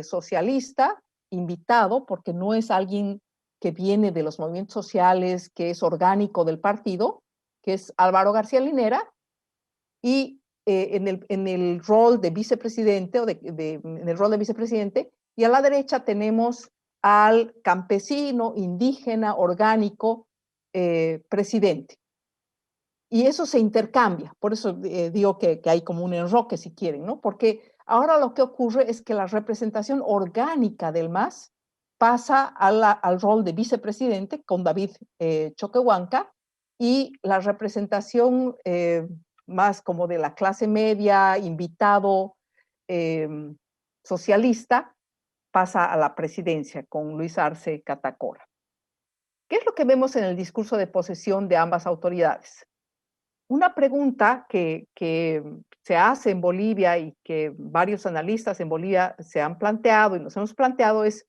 socialista, invitado, porque no es alguien que viene de los movimientos sociales, que es orgánico del partido, que es Álvaro García Linera, y en el rol de vicepresidente, en el rol de vicepresidente, y a la derecha tenemos al campesino, indígena, orgánico, presidente. Y eso se intercambia, por eso digo que hay como un enroque si quieren, ¿no? Porque ahora lo que ocurre es que la representación orgánica del MAS pasa al rol de vicepresidente con David Choquehuanca, y la representación más como de la clase media, invitado, socialista, pasa a la presidencia con Luis Arce Catacora. ¿Qué es lo que vemos en el discurso de posesión de ambas autoridades? Una pregunta que se hace en Bolivia y que varios analistas en Bolivia se han planteado y nos hemos planteado es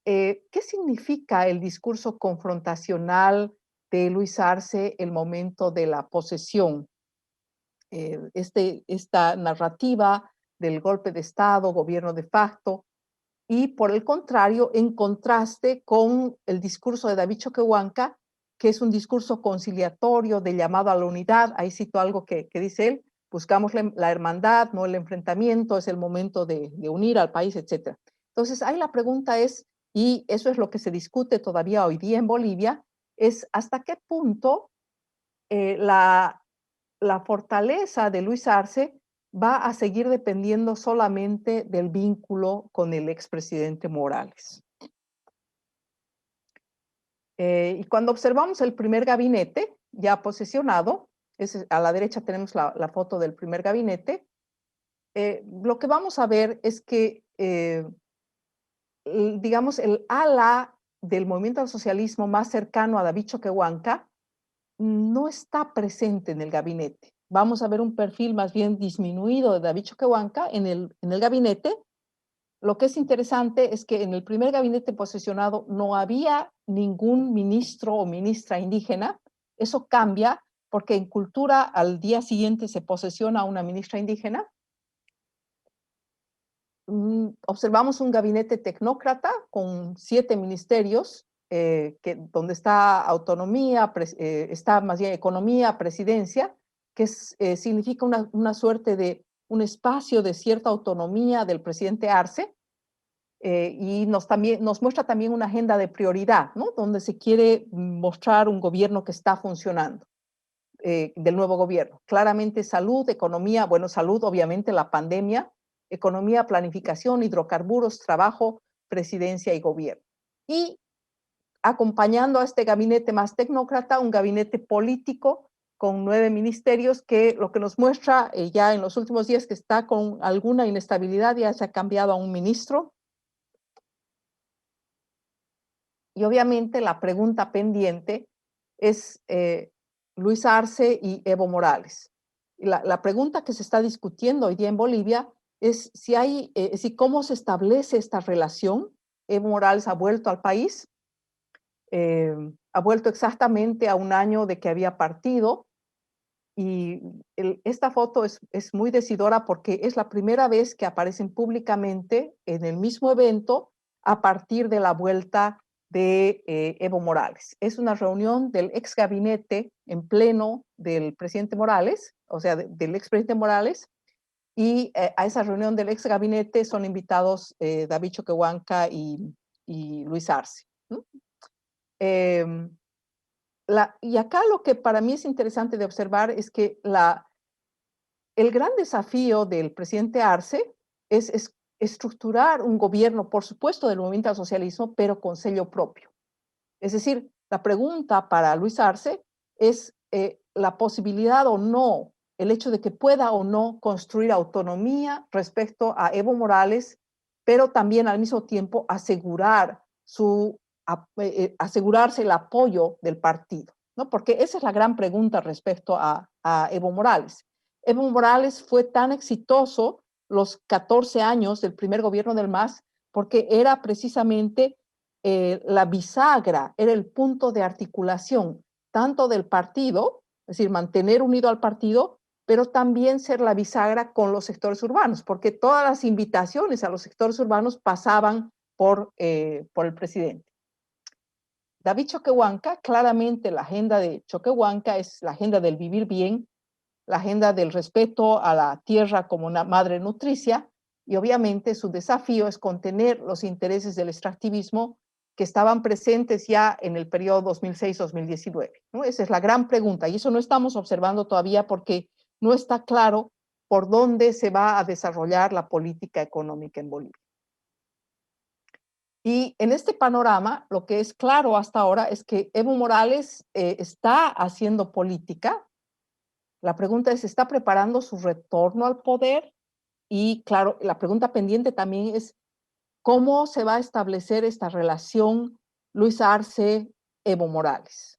¿qué significa el discurso confrontacional de Luis Arce el momento de la posesión? Esta narrativa del golpe de Estado, gobierno de facto, y por el contrario, en contraste con el discurso de David Choquehuanca, que es un discurso conciliatorio de llamado a la unidad. Ahí cito algo que dice él: buscamos la hermandad, no el enfrentamiento, es el momento de unir al país, etc. Entonces, ahí la pregunta es, y eso es lo que se discute todavía hoy día en Bolivia, es hasta qué punto la fortaleza de Luis Arce va a seguir dependiendo solamente del vínculo con el expresidente Morales. Y cuando observamos el primer gabinete ya posesionado, a la derecha tenemos la foto del primer gabinete, lo que vamos a ver es que, digamos, el ala del movimiento al socialismo más cercano a David Choquehuanca no está presente en el gabinete. Vamos a ver un perfil más bien disminuido de David Choquehuanca en el gabinete. Lo que es interesante es que en el primer gabinete posesionado no había ningún ministro o ministra indígena. Eso cambia porque en Cultura al día siguiente se posesiona a una ministra indígena. Observamos un gabinete tecnócrata con 7 ministerios, donde está autonomía, está más bien economía, presidencia, que significa una suerte de un espacio de cierta autonomía del presidente Arce, y nos muestra también una agenda de prioridad, ¿no? Donde se quiere mostrar un gobierno que está funcionando, del nuevo gobierno. Claramente salud, economía, bueno, salud, obviamente la pandemia, economía, planificación, hidrocarburos, trabajo, presidencia y gobierno. Y acompañando a este gabinete más tecnócrata, un gabinete político con 9 ministerios, que lo que nos muestra ya en los últimos días que está con alguna inestabilidad, ya se ha cambiado a un ministro. Y obviamente la pregunta pendiente es Luis Arce y Evo Morales. La pregunta que se está discutiendo hoy día en Bolivia es si cómo se establece esta relación. Evo Morales ha vuelto al país, ha vuelto exactamente a un año de que había partido, y esta foto es muy decidora porque es la primera vez que aparecen públicamente en el mismo evento a partir de la vuelta de Evo Morales. Es una reunión del ex gabinete en pleno del presidente Morales, o sea, del expresidente Morales, y a esa reunión del ex gabinete son invitados David Choquehuanca y Luis Arce, ¿no? Y acá lo que para mí es interesante de observar es que el gran desafío del presidente Arce es estructurar un gobierno, por supuesto, del movimiento al socialismo, pero con sello propio. Es decir, la pregunta para Luis Arce es la posibilidad o no, el hecho de que pueda o no construir autonomía respecto a Evo Morales, pero también al mismo tiempo asegurarse el apoyo del partido, ¿no? Porque esa es la gran pregunta respecto a Evo Morales. Evo Morales fue tan exitoso los 14 años del primer gobierno del MAS porque era precisamente la bisagra, era el punto de articulación tanto del partido, es decir, mantener unido al partido, pero también ser la bisagra con los sectores urbanos, porque todas las invitaciones a los sectores urbanos pasaban por el presidente. David Choquehuanca, claramente la agenda de Choquehuanca es la agenda del vivir bien, la agenda del respeto a la tierra como una madre nutricia, y obviamente su desafío es contener los intereses del extractivismo que estaban presentes ya en el periodo 2006-2019, ¿no? Esa es la gran pregunta, y eso no estamos observando todavía porque no está claro por dónde se va a desarrollar la política económica en Bolivia. Y en este panorama, lo que es claro hasta ahora es que Evo Morales está haciendo política. La pregunta es, ¿está preparando su retorno al poder? Y claro, la pregunta pendiente también es, ¿cómo se va a establecer esta relación Luis Arce-Evo Morales?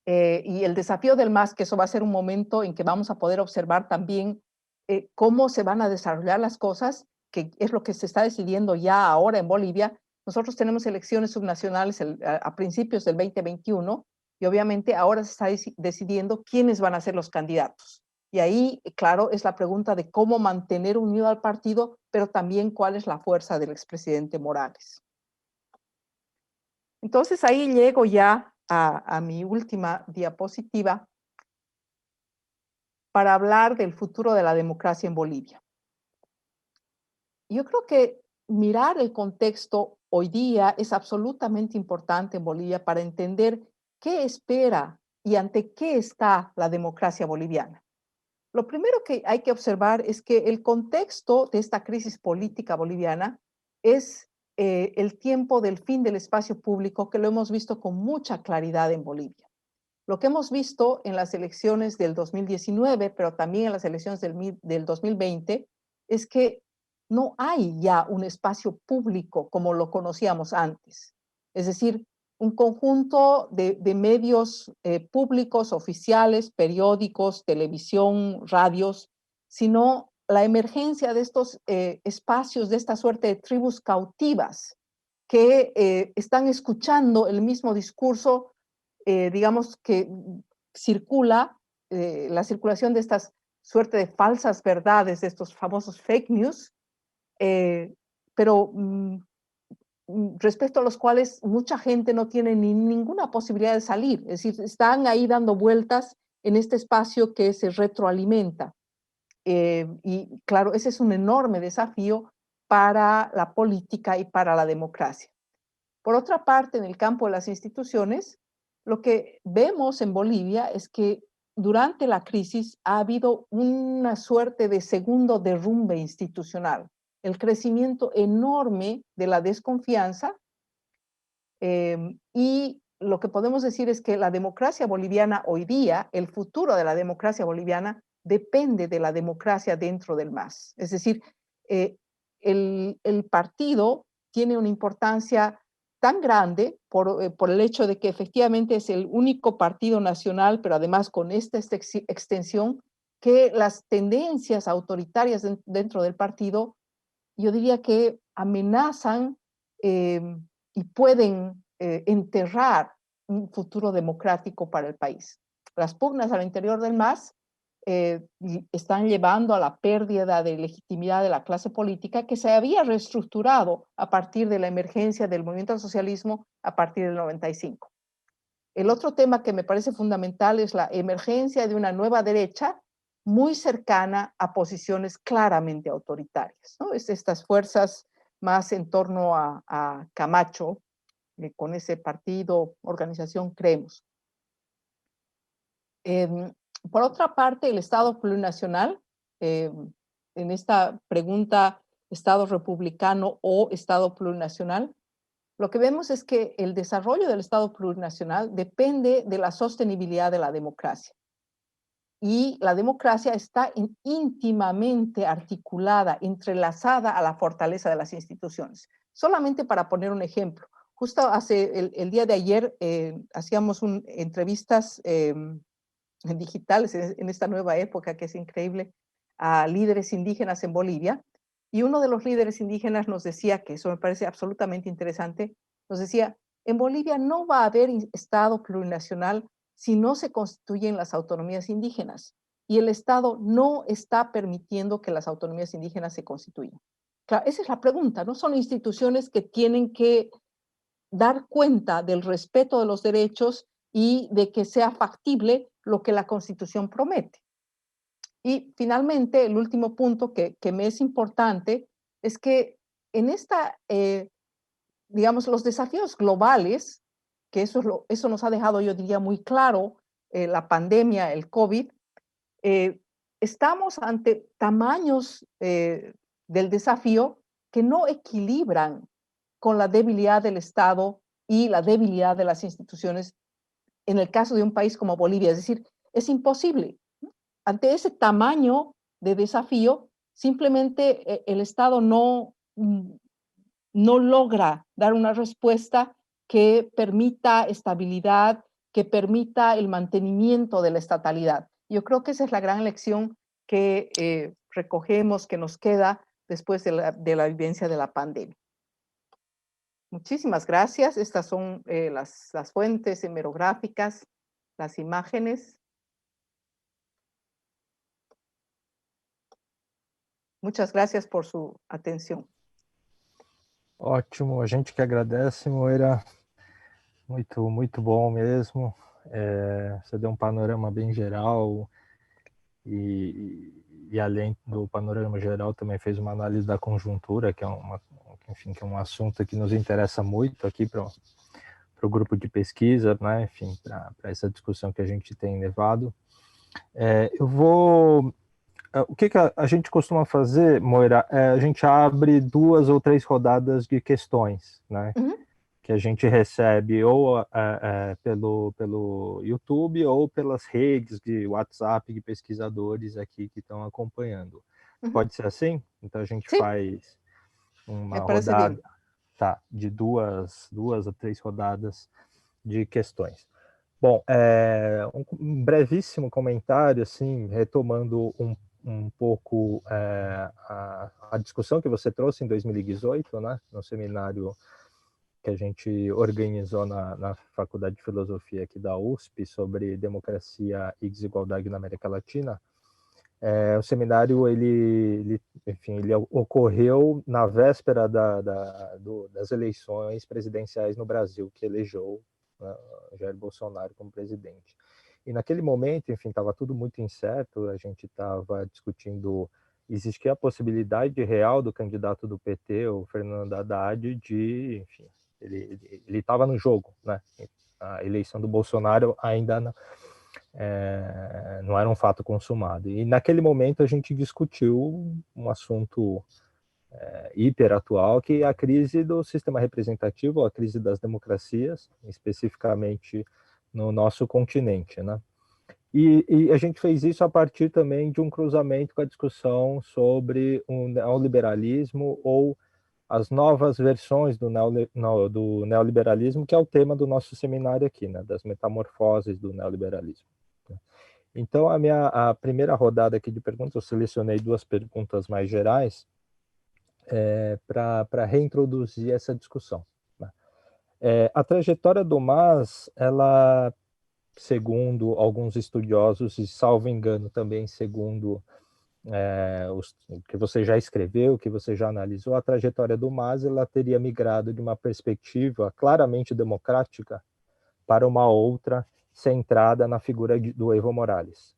Y el desafío del MAS, que eso va a ser un momento en que vamos a poder observar también cómo se van a desarrollar las cosas, que es lo que se está decidiendo ya ahora en Bolivia. Nosotros tenemos elecciones subnacionales a principios del 2021 y obviamente ahora se está decidiendo quiénes van a ser los candidatos. Y ahí, claro, es la pregunta de cómo mantener unido al partido, pero también cuál es la fuerza del expresidente Morales. Entonces ahí llego ya a mi última diapositiva para hablar del futuro de la democracia en Bolivia. Yo creo que mirar el contexto hoy día es absolutamente importante en Bolivia para entender qué espera y ante qué está la democracia boliviana. Lo primero que hay que observar es que el contexto de esta crisis política boliviana es el tiempo del fin del espacio público, que lo hemos visto con mucha claridad en Bolivia. Lo que hemos visto en las elecciones del 2019, pero también en las elecciones del 2020, es que no hay ya un espacio público como lo conocíamos antes. Es decir, un conjunto de medios públicos, oficiales, periódicos, televisión, radios, sino la emergencia de estos espacios, de esta suerte de tribus cautivas que están escuchando el mismo discurso, digamos, que circula, la circulación de estas suerte de falsas verdades, de estos famosos fake news, pero respecto a los cuales mucha gente no tiene ninguna posibilidad de salir. Es decir, están ahí dando vueltas en este espacio que se retroalimenta. Y claro, ese es un enorme desafío para la política y para la democracia. Por otra parte, en el campo de las instituciones, lo que vemos en Bolivia es que durante la crisis ha habido una suerte de segundo derrumbe institucional, el crecimiento enorme de la desconfianza, Y lo que podemos decir es que la democracia boliviana hoy día, el futuro de la democracia boliviana, depende de la democracia dentro del MAS. Es decir, el partido tiene una importancia tan grande por el hecho de que efectivamente es el único partido nacional, pero además con esta extensión, que las tendencias autoritarias dentro del partido, yo diría que amenazan y pueden enterrar un futuro democrático para el país. Las pugnas al interior del MAS están llevando a la pérdida de legitimidad de la clase política que se había reestructurado a partir de la emergencia del movimiento al socialismo a partir del 95. El otro tema que me parece fundamental es la emergencia de una nueva derecha muy cercana a posiciones claramente autoritarias, ¿no? Es estas fuerzas más en torno a Camacho, con ese partido, organización Creemos. Por otra parte, el Estado plurinacional, en esta pregunta, Estado republicano o Estado plurinacional, lo que vemos es que el desarrollo del Estado plurinacional depende de la sostenibilidad de la democracia. Y la democracia está íntimamente articulada, entrelazada a la fortaleza de las instituciones. Solamente para poner un ejemplo, justo el día de ayer hacíamos entrevistas digitales en esta nueva época que es increíble a líderes indígenas en Bolivia, y uno de los líderes indígenas nos decía, que eso me parece absolutamente interesante, nos decía, en Bolivia no va a haber Estado plurinacional si no se constituyen las autonomías indígenas, y el Estado no está permitiendo que las autonomías indígenas se constituyan. Claro, esa es la pregunta, ¿no? Son instituciones que tienen que dar cuenta del respeto de los derechos y de que sea factible lo que la Constitución promete. Y finalmente, el último punto que me es importante es que en digamos, los desafíos globales, que eso nos ha dejado, yo diría, muy claro, la pandemia, el COVID, estamos ante tamaños del desafío que no equilibran con la debilidad del Estado y la debilidad de las instituciones en el caso de un país como Bolivia. Es decir, es imposible. Ante ese tamaño de desafío, simplemente el Estado no logra dar una respuesta que permita estabilidad, que permita el mantenimiento de la estatalidad. Yo creo que esa es la gran lección que recogemos, que nos queda después de la vivencia de la pandemia. Muchísimas gracias. Estas son las fuentes hemerográficas, las imágenes. Muchas gracias por su atención. Ótimo, a gente que agradece, Moira. Muito, muito bom mesmo. Você deu um panorama bem geral e além do panorama geral também fez uma análise da conjuntura, que é enfim, que é um assunto que nos interessa muito aqui para o grupo de pesquisa, né? Enfim, para essa discussão que a gente tem levado. O que a gente costuma fazer, Moira, a gente abre 2 ou 3 rodadas de questões, né? Uhum. Que a gente recebe ou pelo YouTube ou pelas redes de WhatsApp de pesquisadores aqui que estão acompanhando. Uhum. Pode ser assim? Então a gente faz uma rodada, de 2 a 3 rodadas de questões. Bom, um brevíssimo comentário, assim, retomando um pouco a discussão que você trouxe em 2018, né, no seminário que a gente organizou na Faculdade de Filosofia aqui da USP sobre democracia e desigualdade na América Latina. O seminário enfim, ele ocorreu na véspera das eleições presidenciais no Brasil, que elegeu Jair Bolsonaro como presidente. E naquele momento, enfim, estava tudo muito incerto, a gente estava discutindo, existia a possibilidade real do candidato do PT, o Fernando Haddad, enfim, ele estava no jogo, né? A eleição do Bolsonaro ainda não era um fato consumado. E naquele momento a gente discutiu um assunto hiper atual, que é a crise do sistema representativo, a crise das democracias, especificamente no nosso continente, né? E a gente fez isso a partir também de um cruzamento com a discussão sobre o neoliberalismo ou as novas versões do neoliberalismo, que é o tema do nosso seminário aqui, né, das metamorfoses do neoliberalismo. Então, a primeira rodada aqui de perguntas, eu selecionei 2 perguntas mais gerais para reintroduzir essa discussão, né? A trajetória do MAS, ela, segundo alguns estudiosos, e salvo engano também segundo o que você já escreveu, o que você já analisou, a trajetória do MAS, ela teria migrado de uma perspectiva claramente democrática para uma outra centrada na figura do Evo Morales.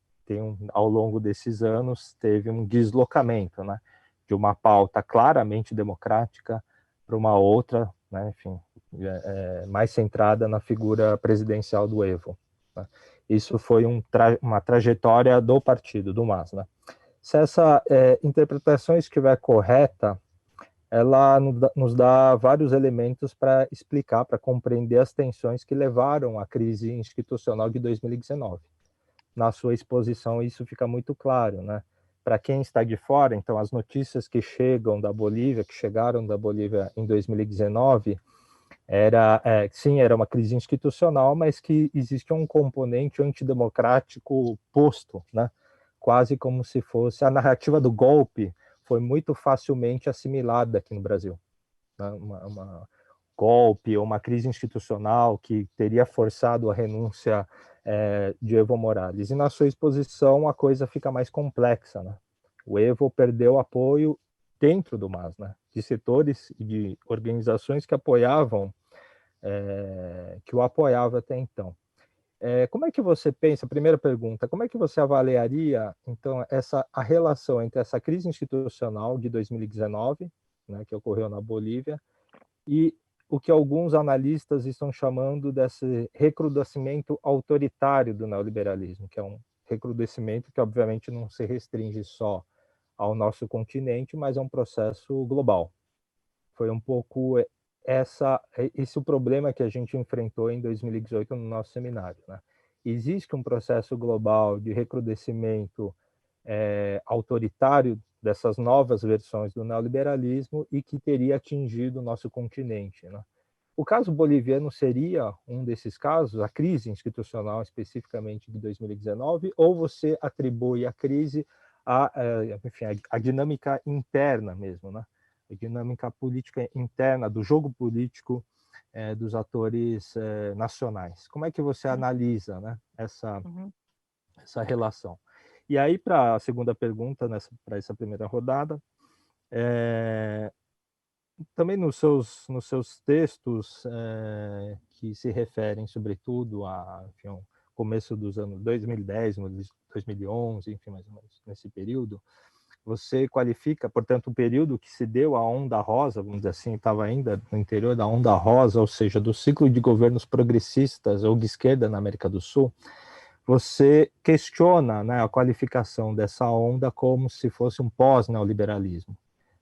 Ao longo desses anos, teve um deslocamento, né, de uma pauta claramente democrática para uma outra, né, enfim, mais centrada na figura presidencial do Evo, né. Isso foi uma trajetória do partido, do MAS, né. Se essa interpretação estiver correta, ela nos dá vários elementos para explicar, para compreender as tensões que levaram à crise institucional de 2019. Na sua exposição, isso fica muito claro, né? Para quem está de fora, então, as notícias que chegam da Bolívia, que chegaram da Bolívia em 2019, sim, era uma crise institucional, mas que existe um componente antidemocrático posto, né? Quase como se fosse a narrativa do golpe, foi muito facilmente assimilada aqui no Brasil, né? Golpe ou uma crise institucional que teria forçado a renúncia de Evo Morales. E na sua exposição a coisa fica mais complexa, né? O Evo perdeu apoio dentro do MAS, né? De setores e de organizações que apoiavam, que o apoiavam até então. Como é que você pensa, primeira pergunta, como é que você avaliaria, então, a relação entre essa crise institucional de 2019, né, que ocorreu na Bolívia, e o que alguns analistas estão chamando desse recrudescimento autoritário do neoliberalismo, que é um recrudescimento que, obviamente, não se restringe só ao nosso continente, mas é um processo global. Foi um pouco esse o problema que a gente enfrentou em 2018 no nosso seminário, né? Existe um processo global de recrudescimento autoritário dessas novas versões do neoliberalismo e que teria atingido o nosso continente, né? O caso boliviano seria um desses casos, a crise institucional especificamente de 2019, ou você atribui a crise enfim, a dinâmica interna mesmo, né? A dinâmica política interna do jogo político dos atores nacionais. Como é que você analisa, né, essa relação? E aí, para a segunda pergunta, para essa primeira rodada, também nos seus textos que se referem, sobretudo, enfim, ao começo dos anos 2010, 2011, enfim, mais ou menos nesse período, você qualifica, portanto, o período que se deu a onda rosa, vamos dizer assim, estava ainda no interior da onda rosa, ou seja, do ciclo de governos progressistas ou de esquerda na América do Sul, você questiona, né, a qualificação dessa onda como se fosse um pós-neoliberalismo.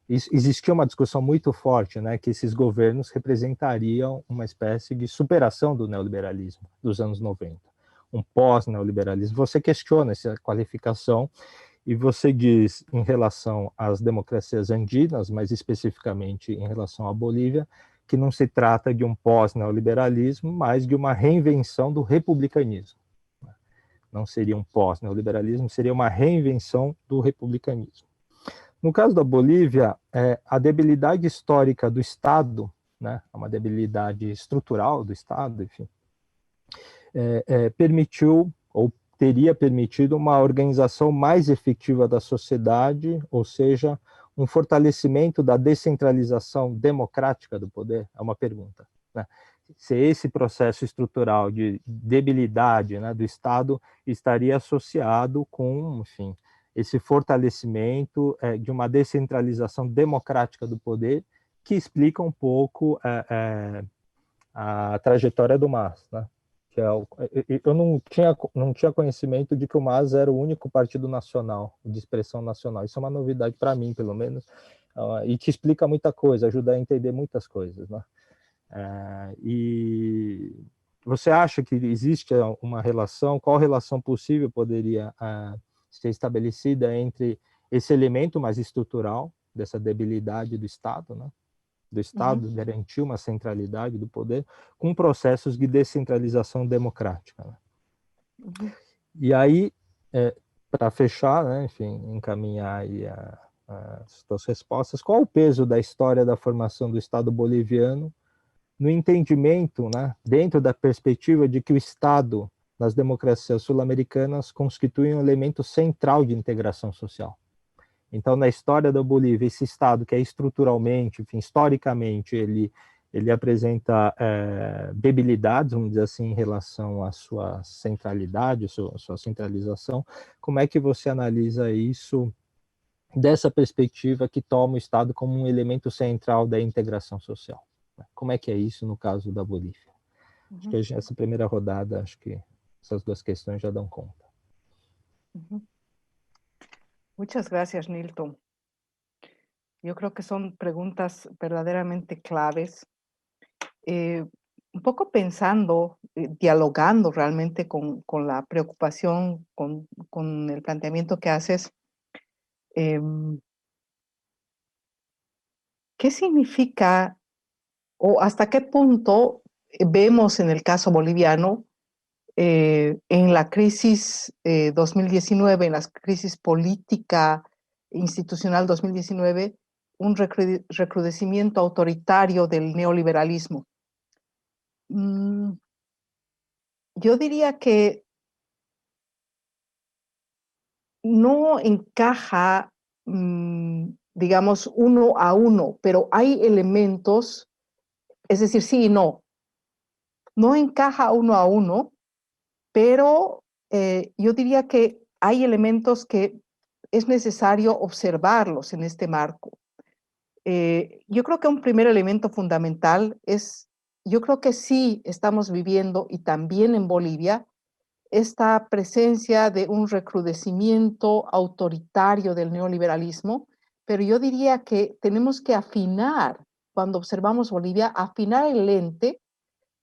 Existia uma discussão muito forte, né, que esses governos representariam uma espécie de superação do neoliberalismo dos anos 90, um pós-neoliberalismo. Você questiona essa qualificação e você diz, em relação às democracias andinas, mas especificamente em relação à Bolívia, que não se trata de um pós-neoliberalismo, mas de uma reinvenção do republicanismo. Não seria um pós-neoliberalismo, seria uma reinvenção do republicanismo. No caso da Bolívia, a debilidade histórica do Estado, né, uma debilidade estrutural do Estado, enfim, permitiu, ou teria permitido, uma organização mais efetiva da sociedade, ou seja, um fortalecimento da descentralização democrática do poder? É uma pergunta, né? Se esse processo estrutural de debilidade, né, do Estado estaria associado com, enfim, esse fortalecimento de uma descentralização democrática do poder, que explica um pouco a trajetória do MAS, né? Eu não tinha conhecimento de que o MAS era o único partido nacional, de expressão nacional. Isso é uma novidade para mim, pelo menos. e te explica muita coisa, ajuda a entender muitas coisas, né? E você acha que existe uma relação? Qual relação possível poderia ser estabelecida entre esse elemento mais estrutural dessa debilidade do Estado, né? Do Estado garantir uma centralidade do poder com processos de descentralização democrática, né? E aí, para fechar, né, enfim, encaminhar aí as suas respostas, qual o peso da história da formação do Estado boliviano no entendimento, né, dentro da perspectiva de que o Estado nas democracias sul-americanas constitui um elemento central de integração social? Então, na história da Bolívia, esse Estado que é estruturalmente, enfim, historicamente, ele apresenta debilidades, vamos dizer assim, em relação à sua centralidade, sua centralização. Como é que você analisa isso dessa perspectiva que toma o Estado como um elemento central da integração social? Como é que é isso no caso da Bolívia? Acho que essa primeira rodada, acho que essas duas questões já dão conta. Muchas gracias, Nilton. Yo creo que son preguntas verdaderamente claves. Un poco pensando, dialogando realmente con la preocupación, con el planteamiento que haces, ¿qué significa o hasta qué punto vemos en el caso boliviano, en la crisis 2019, en la crisis política institucional 2019, un recrudecimiento autoritario del neoliberalismo? Yo diría que no encaja, digamos, uno a uno, pero hay elementos, es decir, sí y no. No encaja uno a uno, pero yo diría que hay elementos que es necesario observarlos en este marco. Yo creo que un primer elemento fundamental es, yo creo que sí estamos viviendo, y también en Bolivia, esta presencia de un recrudecimiento autoritario del neoliberalismo, pero yo diría que tenemos que afinar, cuando observamos Bolivia, afinar el lente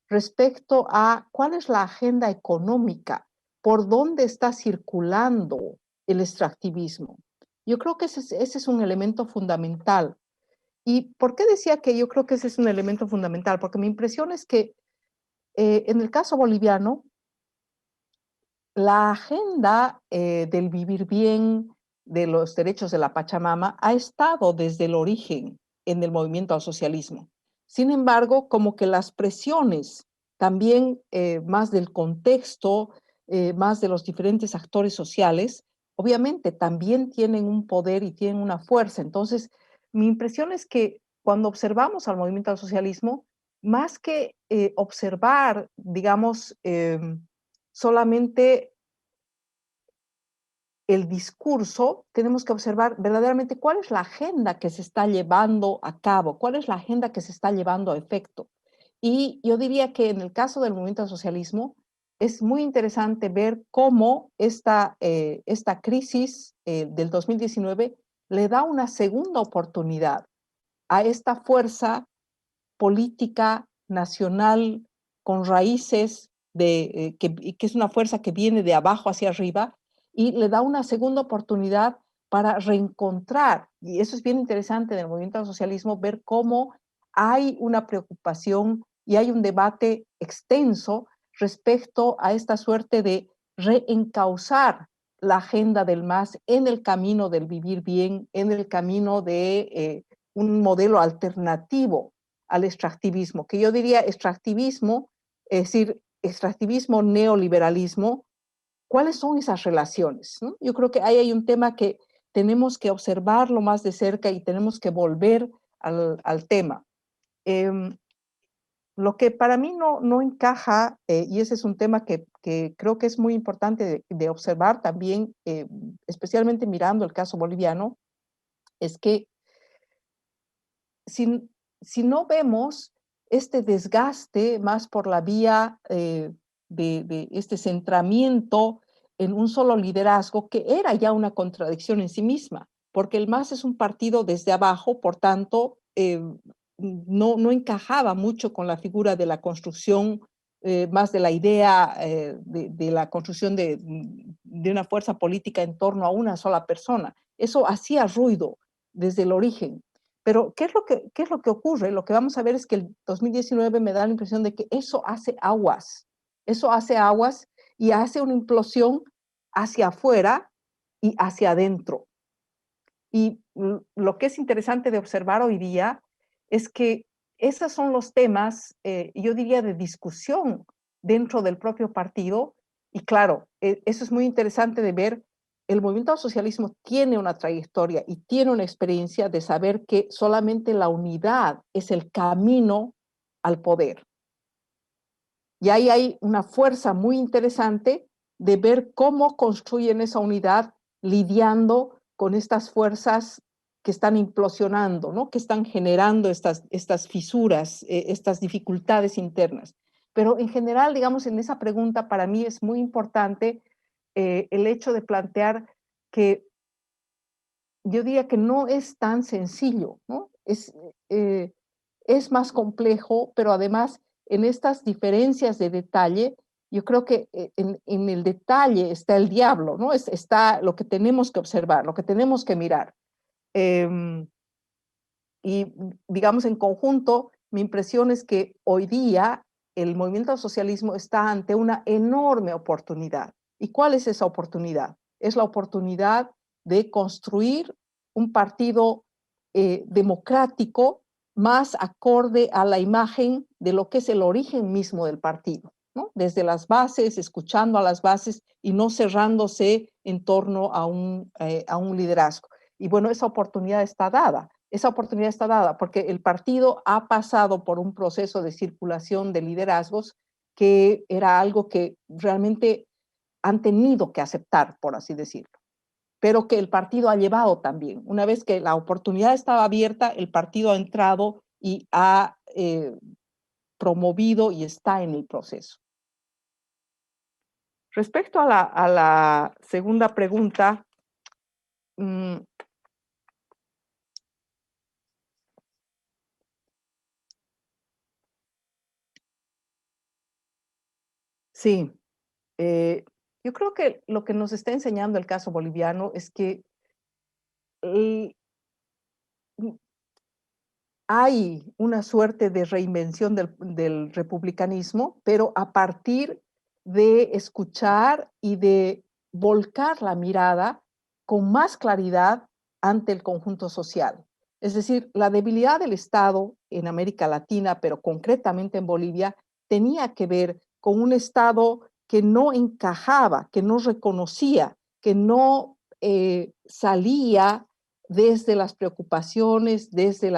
respecto a cuál es la agenda económica, por dónde está circulando el extractivismo. Yo creo que ese es un elemento fundamental. ¿Y por qué decía que yo creo que ese es un elemento fundamental? Porque mi impresión es que en el caso boliviano, la agenda del vivir bien, de los derechos de la Pachamama, ha estado desde el origen en el movimiento al socialismo. Sin embargo, como que las presiones también más del contexto, más de los diferentes actores sociales, obviamente también tienen un poder y tienen una fuerza. Entonces, mi impresión es que cuando observamos al movimiento al socialismo, más que observar, digamos, solamente el discurso, tenemos que observar verdaderamente cuál es la agenda que se está llevando a cabo, cuál es la agenda que se está llevando a efecto. Y yo diría que en el caso del movimiento al socialismo, es muy interesante ver cómo esta crisis del 2019 le da una segunda oportunidad a esta fuerza política nacional con raíces que es una fuerza que viene de abajo hacia arriba, y le da una segunda oportunidad para reencontrar, y eso es bien interesante en el movimiento al socialismo, ver cómo hay una preocupación y hay un debate extenso respecto a esta suerte de reencauzar la agenda del MAS en el camino del vivir bien, en el camino de un modelo alternativo al extractivismo, que yo diría extractivismo, es decir, extractivismo, neoliberalismo. ¿Cuáles son esas relaciones? ¿No? Yo creo que ahí hay un tema que tenemos que observarlo más de cerca y tenemos que volver al tema. Lo que para mí no encaja, y ese es un tema que creo que es muy importante de observar también, especialmente mirando el caso boliviano, es que si no vemos este desgaste más por la vía de este centramiento en un solo liderazgo, que era ya una contradicción en sí misma. porque el MAS es un partido desde abajo, por tanto, no encajaba mucho con la figura de la construcción, más de la idea de la construcción de una fuerza política en torno a una sola persona. Eso hacía ruido desde el origen. Pero, ¿qué es lo que ocurre? Lo que vamos a ver es que el 2019 me da la impresión de que eso hace aguas. Eso hace aguas y hace una implosión hacia afuera y hacia adentro. Y lo que es interesante de observar hoy día es que esos son los temas, yo diría, de discusión dentro del propio partido. Y claro, eso es muy interesante de ver. El movimiento al socialismo tiene una trayectoria y tiene una experiencia de saber que solamente la unidad es el camino al poder. Y ahí hay una fuerza muy interesante de ver cómo construyen esa unidad lidiando con estas fuerzas que están implosionando, ¿no? Que están generando estas fisuras, estas dificultades internas. Pero en general, digamos, en esa pregunta para mí es muy importante el hecho de plantear que yo diría que no es tan sencillo, ¿no? Es más complejo, pero además en estas diferencias de detalle, yo creo que en el detalle está el diablo, ¿no? Está lo que tenemos que observar, lo que tenemos que mirar. Eh, y digamos en conjunto, mi impresión es que hoy día el movimiento al socialismo está ante una enorme oportunidad. ¿Y cuál es esa oportunidad? Es la oportunidad de construir un partido democrático más acorde a la imagen de lo que es el origen mismo del partido, ¿no? Desde las bases, escuchando a las bases y no cerrándose en torno a un liderazgo. Y bueno, esa oportunidad está dada. Esa oportunidad está dada porque el partido ha pasado por un proceso de circulación de liderazgos que era algo que realmente han tenido que aceptar, por así decirlo, pero que el partido ha llevado también. Una vez que la oportunidad estaba abierta, el partido ha entrado y ha promovido y está en el proceso. Respecto a la segunda pregunta, sí, yo creo que lo que nos está enseñando el caso boliviano es que hay una suerte de reinvención del republicanismo, pero a partir de escuchar y de volcar la mirada con más claridad ante el conjunto social. Es decir, la debilidad del Estado en América Latina, pero concretamente en Bolivia, tenía que ver con un Estado que no encajaba, que no reconocía, que no salía desde las preocupaciones, desde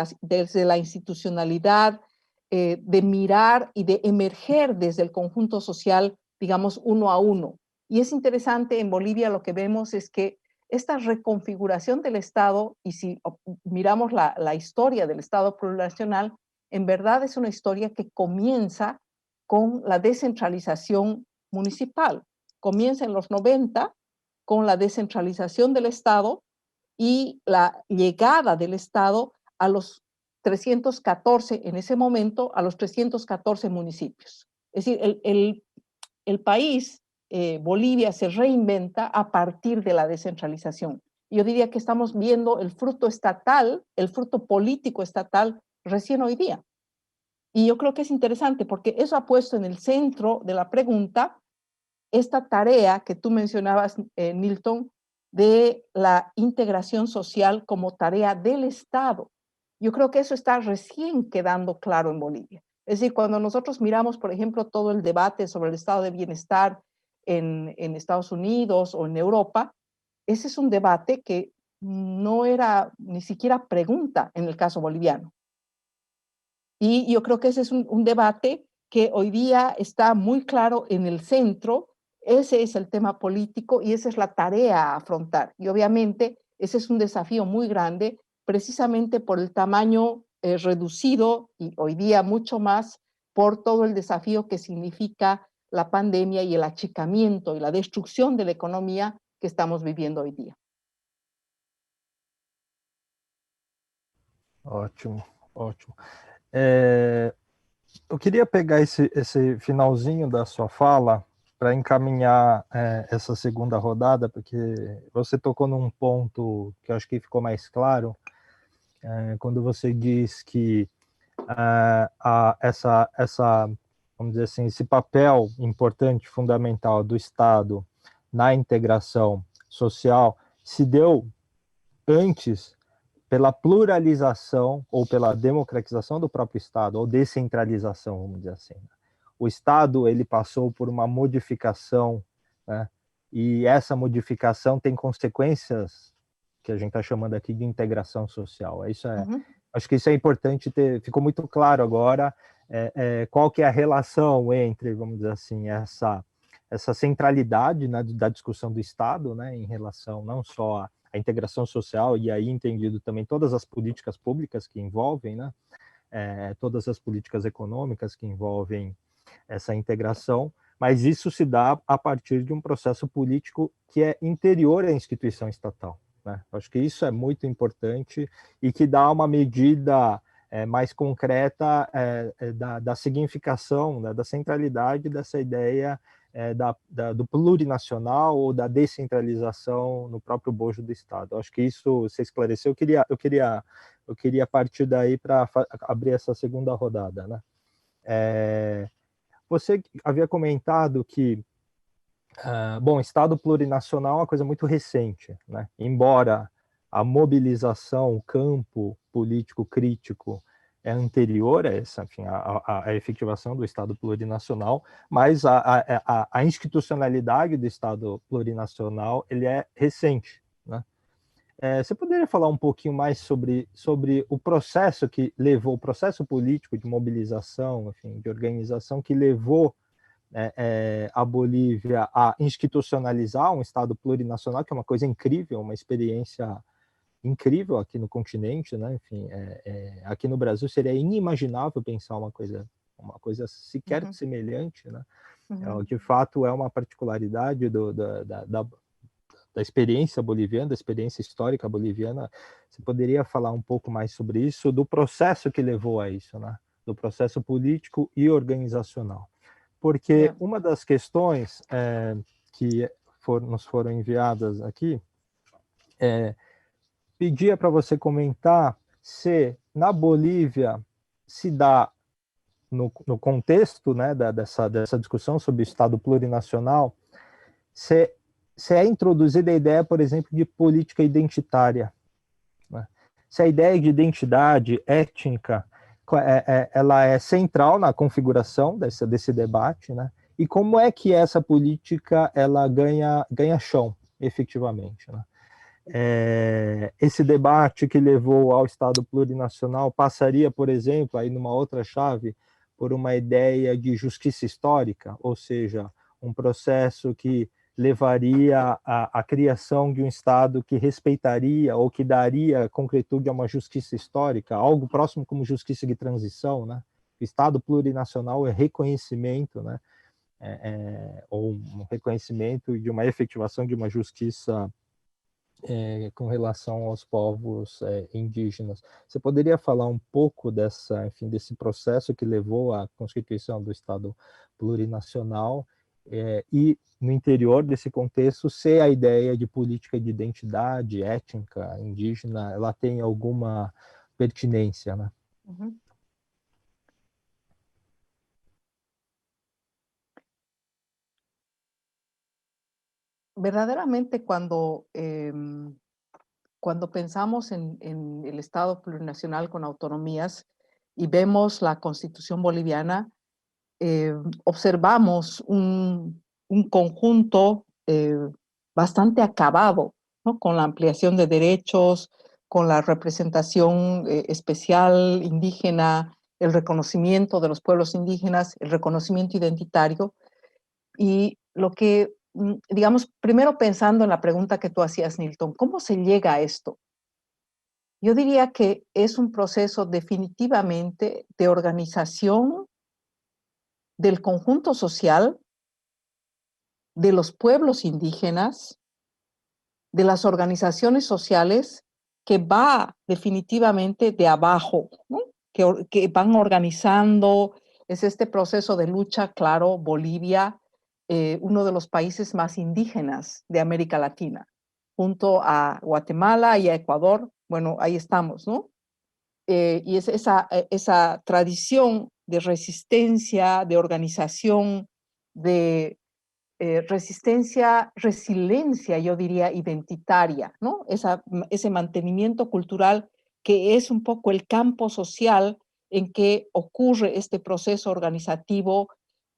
la institucionalidad, de mirar y de emerger desde el conjunto social, digamos, uno a uno. Y es interesante, en Bolivia lo que vemos es que esta reconfiguración del Estado, y si miramos la historia del Estado plurinacional, en verdad es una historia que comienza con la descentralización municipal. Comienza en los 90 con la descentralización del Estado y la llegada del Estado a los 314, en ese momento, a los 314 municipios. Es decir, el país, Bolivia, se reinventa a partir de la descentralización. Yo diría que estamos viendo el fruto estatal, el fruto político estatal recién hoy día. Y yo creo que es interesante porque eso ha puesto en el centro de la pregunta esta tarea que tú mencionabas, Nilton, de la integración social como tarea del Estado. Yo creo que eso está recién quedando claro en Bolivia. Es decir, cuando nosotros miramos, por ejemplo, todo el debate sobre el estado de bienestar en Estados Unidos o en Europa, ese es un debate que no era ni siquiera pregunta en el caso boliviano. Y yo creo que ese es un debate que hoy día está muy claro en el centro. Ese es el tema político y esa es la tarea a afrontar. Y obviamente ese es un desafío muy grande, precisamente por el tamaño reducido y hoy día mucho más por todo el desafío que significa la pandemia y el achicamiento y la destrucción de la economía que estamos viviendo hoy día. Ótimo, ótimo. Eu queria pegar esse finalzinho da sua fala para encaminhar essa segunda rodada, porque você tocou num ponto que eu acho que ficou mais claro, quando você diz que vamos dizer assim, esse papel importante, fundamental do Estado na integração social se deu antes pela pluralização ou pela democratização do próprio Estado, ou descentralização, vamos dizer assim. O Estado ele passou por uma modificação, né? E essa modificação tem consequências que a gente está chamando aqui de integração social. Acho que isso é importante ter, ficou muito claro agora qual que é a relação entre, vamos dizer assim, essa centralidade, né, da discussão do Estado, né, em relação não só a integração social, e aí entendido também todas as políticas públicas que envolvem, né, todas as políticas econômicas que envolvem essa integração, mas isso se dá a partir de um processo político que é interior à instituição estatal, né? Acho que isso é muito importante e que dá uma medida mais concreta da significação, né, da centralidade dessa ideia do plurinacional ou da descentralização no próprio bojo do Estado. Acho que isso você esclareceu. Eu queria partir daí para abrir essa segunda rodada, né? Você havia comentado que, bom, Estado plurinacional é uma coisa muito recente, né? Embora a mobilização, o campo político crítico é anterior a essa, enfim, a efetivação do Estado plurinacional, mas a institucionalidade do Estado plurinacional ele é recente, né? Você poderia falar um pouquinho mais sobre o processo que levou, o processo político de mobilização, enfim, de organização que levou a Bolívia a institucionalizar um Estado plurinacional, que é uma coisa incrível, uma experiência incrível aqui no continente, né? Enfim, aqui no Brasil seria inimaginável pensar uma coisa sequer semelhante, né? De fato é uma particularidade da experiência boliviana, da experiência histórica boliviana. Você poderia falar um pouco mais sobre isso, do processo que levou a isso, né? Do processo político e organizacional. Porque uma das questões que nos foram enviadas aqui pedia para você comentar se na Bolívia se dá, no contexto, né, dessa discussão sobre o Estado plurinacional, se é introduzida a ideia, por exemplo, de política identitária, né? Se a ideia de identidade étnica ela é central na configuração desse debate, né? E como é que essa política ela ganha chão, efetivamente, né? Esse debate que levou ao Estado plurinacional passaria, por exemplo, aí numa outra chave, por uma ideia de justiça histórica, ou seja, um processo que levaria à criação de um Estado que respeitaria ou que daria concretude a uma justiça histórica, algo próximo como justiça de transição, né? Estado plurinacional é reconhecimento, né? Ou um reconhecimento de uma efetivação de uma justiça com relação aos povos indígenas. Você poderia falar um pouco desse processo que levou à constituição do Estado plurinacional e, no interior desse contexto, se a ideia de política de identidade étnica indígena ela tem alguma pertinência, né? Verdaderamente cuando pensamos en el Estado plurinacional con autonomías y vemos la Constitución boliviana, observamos un conjunto bastante acabado, ¿no? Con la ampliación de derechos, con la representación especial indígena, el reconocimiento de los pueblos indígenas, el reconocimiento identitario. Y lo que, digamos, primero pensando en la pregunta que tú hacías, Nilton, ¿cómo se llega a esto? Yo diría que es un proceso definitivamente de organización del conjunto social, de los pueblos indígenas, de las organizaciones sociales que va definitivamente de abajo, ¿no? Que van organizando, es este proceso de lucha, claro, Bolivia, uno de los países más indígenas de América Latina, junto a Guatemala y a Ecuador, bueno, ahí estamos, ¿no? Y es esa tradición de resistencia, de organización, de resistencia, resiliencia, yo diría, identitaria, ¿no? Ese mantenimiento cultural que es un poco el campo social en que ocurre este proceso organizativo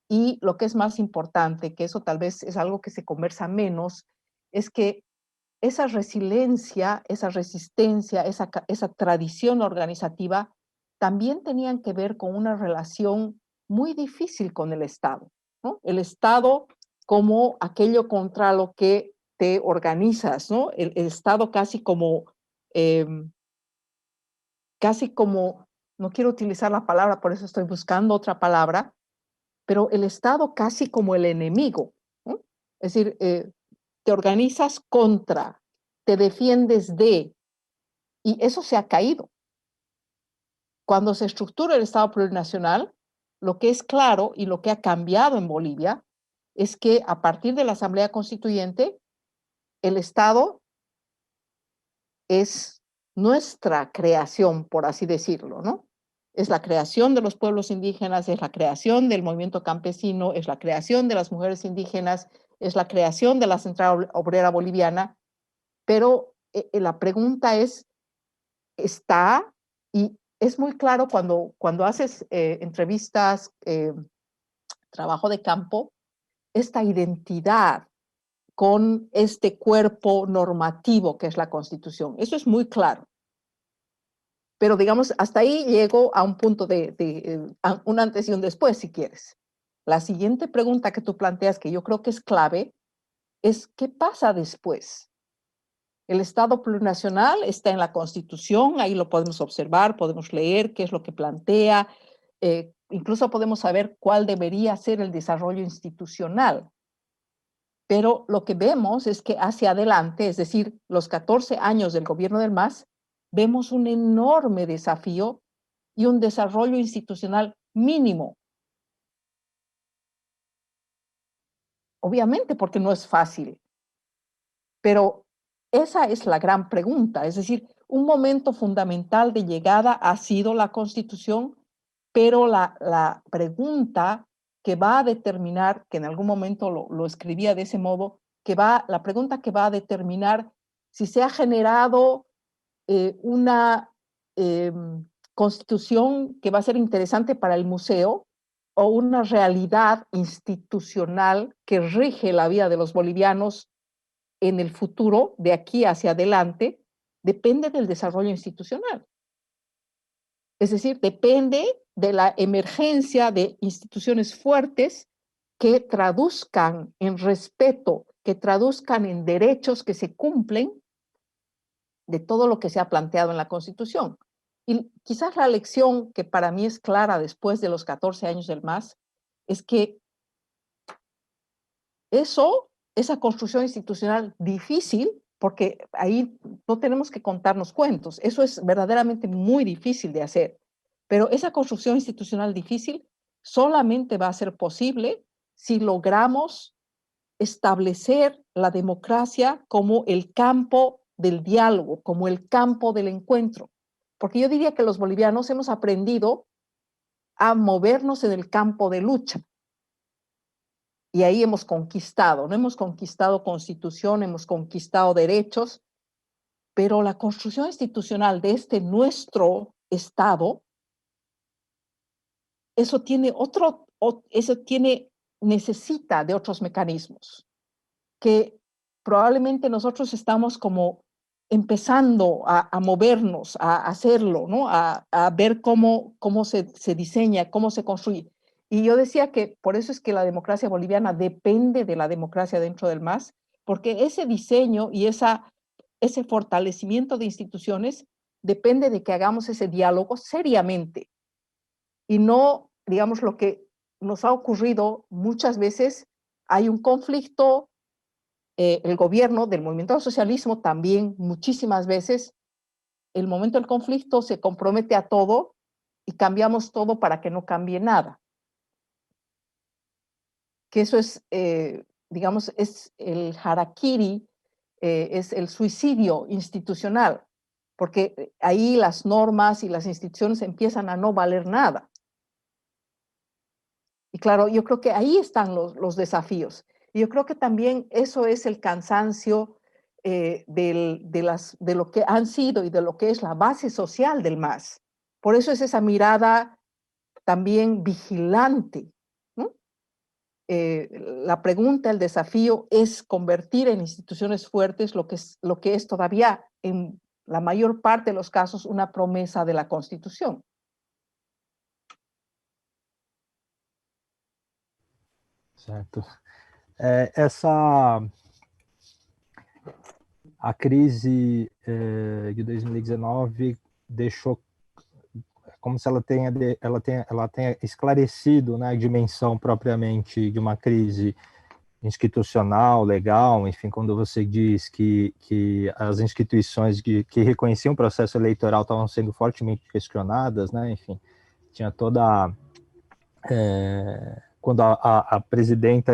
y lo que es más importante, que eso tal vez es algo que se conversa menos, es que esa resiliencia, esa resistencia, esa tradición organizativa también tenían que ver con una relación muy difícil con el Estado, ¿no? El Estado como aquello contra lo que te organizas, ¿no? El Estado eh, casi como, no quiero utilizar la palabra, por eso estoy buscando otra palabra, pero el Estado casi como el enemigo, ¿no? Es decir, te organizas contra, te defiendes de, y eso se ha caído. Cuando se estructura el Estado plurinacional, lo que es claro y lo que ha cambiado en Bolivia es que a partir de la Asamblea Constituyente, el Estado es nuestra creación, por así decirlo, ¿no? Es la creación de los pueblos indígenas, es la creación del movimiento campesino, es la creación de las mujeres indígenas, es la creación de la Central Obrera Boliviana, pero la pregunta es, ¿está? Y es muy claro cuando haces entrevistas, trabajo de campo, esta identidad con este cuerpo normativo que es la Constitución. Eso es muy claro. Pero digamos, hasta ahí llego a un punto a un antes y un después, si quieres. La siguiente pregunta que tú planteas, que yo creo que es clave, es ¿qué pasa después? El Estado plurinacional está en la Constitución, ahí lo podemos observar, podemos leer qué es lo que plantea, incluso podemos saber cuál debería ser el desarrollo institucional. Pero lo que vemos es que hacia adelante, es decir, los 14 años del gobierno del MAS, vemos un enorme desafío y un desarrollo institucional mínimo. Obviamente porque no es fácil, pero esa es la gran pregunta. Es decir, un momento fundamental de llegada ha sido la Constitución, pero la pregunta que va a determinar, que en algún momento lo escribía de ese modo, la pregunta que va a determinar si se ha generado una constitución que va a ser interesante para el museo o una realidad institucional que rige la vida de los bolivianos en el futuro, de aquí hacia adelante, depende del desarrollo institucional. Es decir, depende de la emergencia de instituciones fuertes que traduzcan en respeto, que traduzcan en derechos que se cumplen de todo lo que se ha planteado en la Constitución. Y quizás la lección que para mí es clara después de los 14 años del MAS es que esa construcción institucional difícil, porque ahí no tenemos que contarnos cuentos, eso es verdaderamente muy difícil de hacer, pero esa construcción institucional difícil solamente va a ser posible si logramos establecer la democracia como el campo del diálogo, como el campo del encuentro. Porque yo diría que los bolivianos hemos aprendido a movernos en el campo de lucha. Y ahí hemos conquistado, no hemos conquistado constitución, hemos conquistado derechos, pero la construcción institucional de este nuestro Estado, eso necesita de otros mecanismos que probablemente nosotros estamos como empezando a movernos, a hacerlo, ¿no? A ver cómo se diseña, cómo se construye. Y yo decía que por eso es que la democracia boliviana depende de la democracia dentro del MAS, porque ese diseño y ese fortalecimiento de instituciones depende de que hagamos ese diálogo seriamente y no, digamos, lo que nos ha ocurrido muchas veces, hay un conflicto, el gobierno del movimiento al socialismo también muchísimas veces el momento del conflicto se compromete a todo y cambiamos todo para que no cambie nada. Que eso es, digamos, es el harakiri, es el suicidio institucional, porque ahí las normas y las instituciones empiezan a no valer nada. Y claro, yo creo que ahí están los desafíos. Y yo creo que también eso es el cansancio de lo que han sido y de lo que es la base social del MAS. Por eso es esa mirada también vigilante, ¿no? La pregunta, el desafío es convertir en instituciones fuertes lo que es todavía en la mayor parte de los casos una promesa de la Constitución. Certo. A crise de 2019 deixou como se ela tenha esclarecido, né, a dimensão propriamente de uma crise institucional, legal, enfim, quando você diz que as instituições que reconheciam o processo eleitoral estavam sendo fortemente questionadas, né, enfim, tinha toda quando a presidenta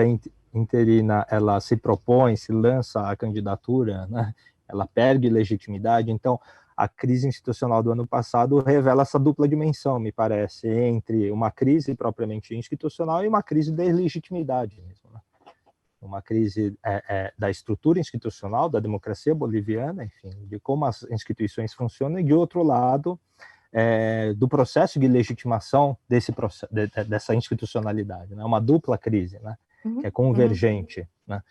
interina ela se propõe, se lança a candidatura, né, ela perde legitimidade. Então, a crise institucional do ano passado revela essa dupla dimensão, me parece, entre uma crise propriamente institucional e uma crise de legitimidade mesmo, né? Uma crise da estrutura institucional, da democracia boliviana, enfim, de como as instituições funcionam, e de outro lado, do processo de legitimação dessa institucionalidade, né? Uma dupla crise, né? Que é convergente, né?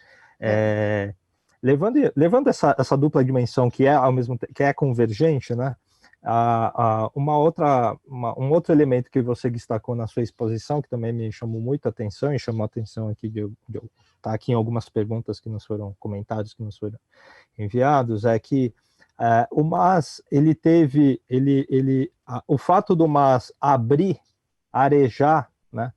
Levando essa dupla dimensão que é ao mesmo tempo que é convergente, né? Um outro elemento que você destacou na sua exposição, que também me chamou muita atenção e chamou a atenção aqui de tá aqui em algumas perguntas que nos foram comentários que nos foram enviados, é que o MAS, ele teve, o fato do MAS abrir, arejar, né,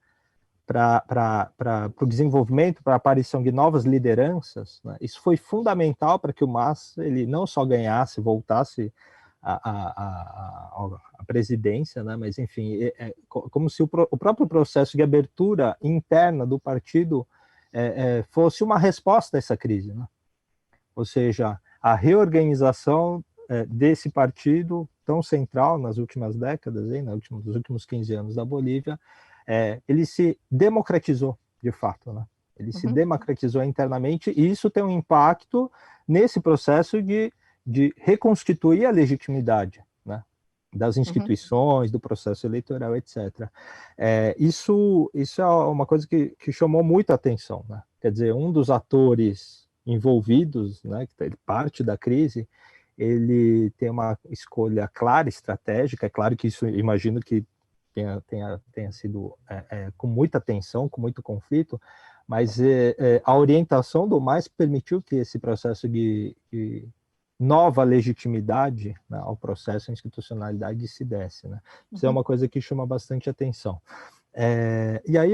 para o desenvolvimento, para a aparição de novas lideranças, né, isso foi fundamental para que o MAS ele não só ganhasse, voltasse a presidência, né, mas enfim, como se o próprio processo de abertura interna do partido fosse uma resposta a essa crise, né? Ou seja, a reorganização desse partido tão central nas últimas décadas, nos últimos 15 anos da Bolívia, ele se democratizou, de fato, né? Ele se democratizou internamente, e isso tem um impacto nesse processo de reconstituir a legitimidade, né, das instituições, do processo eleitoral, etc. Isso é uma coisa que chamou muita atenção, né? Quer dizer, um dos atores envolvidos, né, que parte da crise, ele tem uma escolha clara, estratégica. É claro que isso, imagino que tenha sido com muita tensão, com muito conflito, mas a orientação do MAS permitiu que esse processo de nova legitimidade, né, ao processo de institucionalidade se desse, né? Isso é uma coisa que chama bastante atenção. E aí,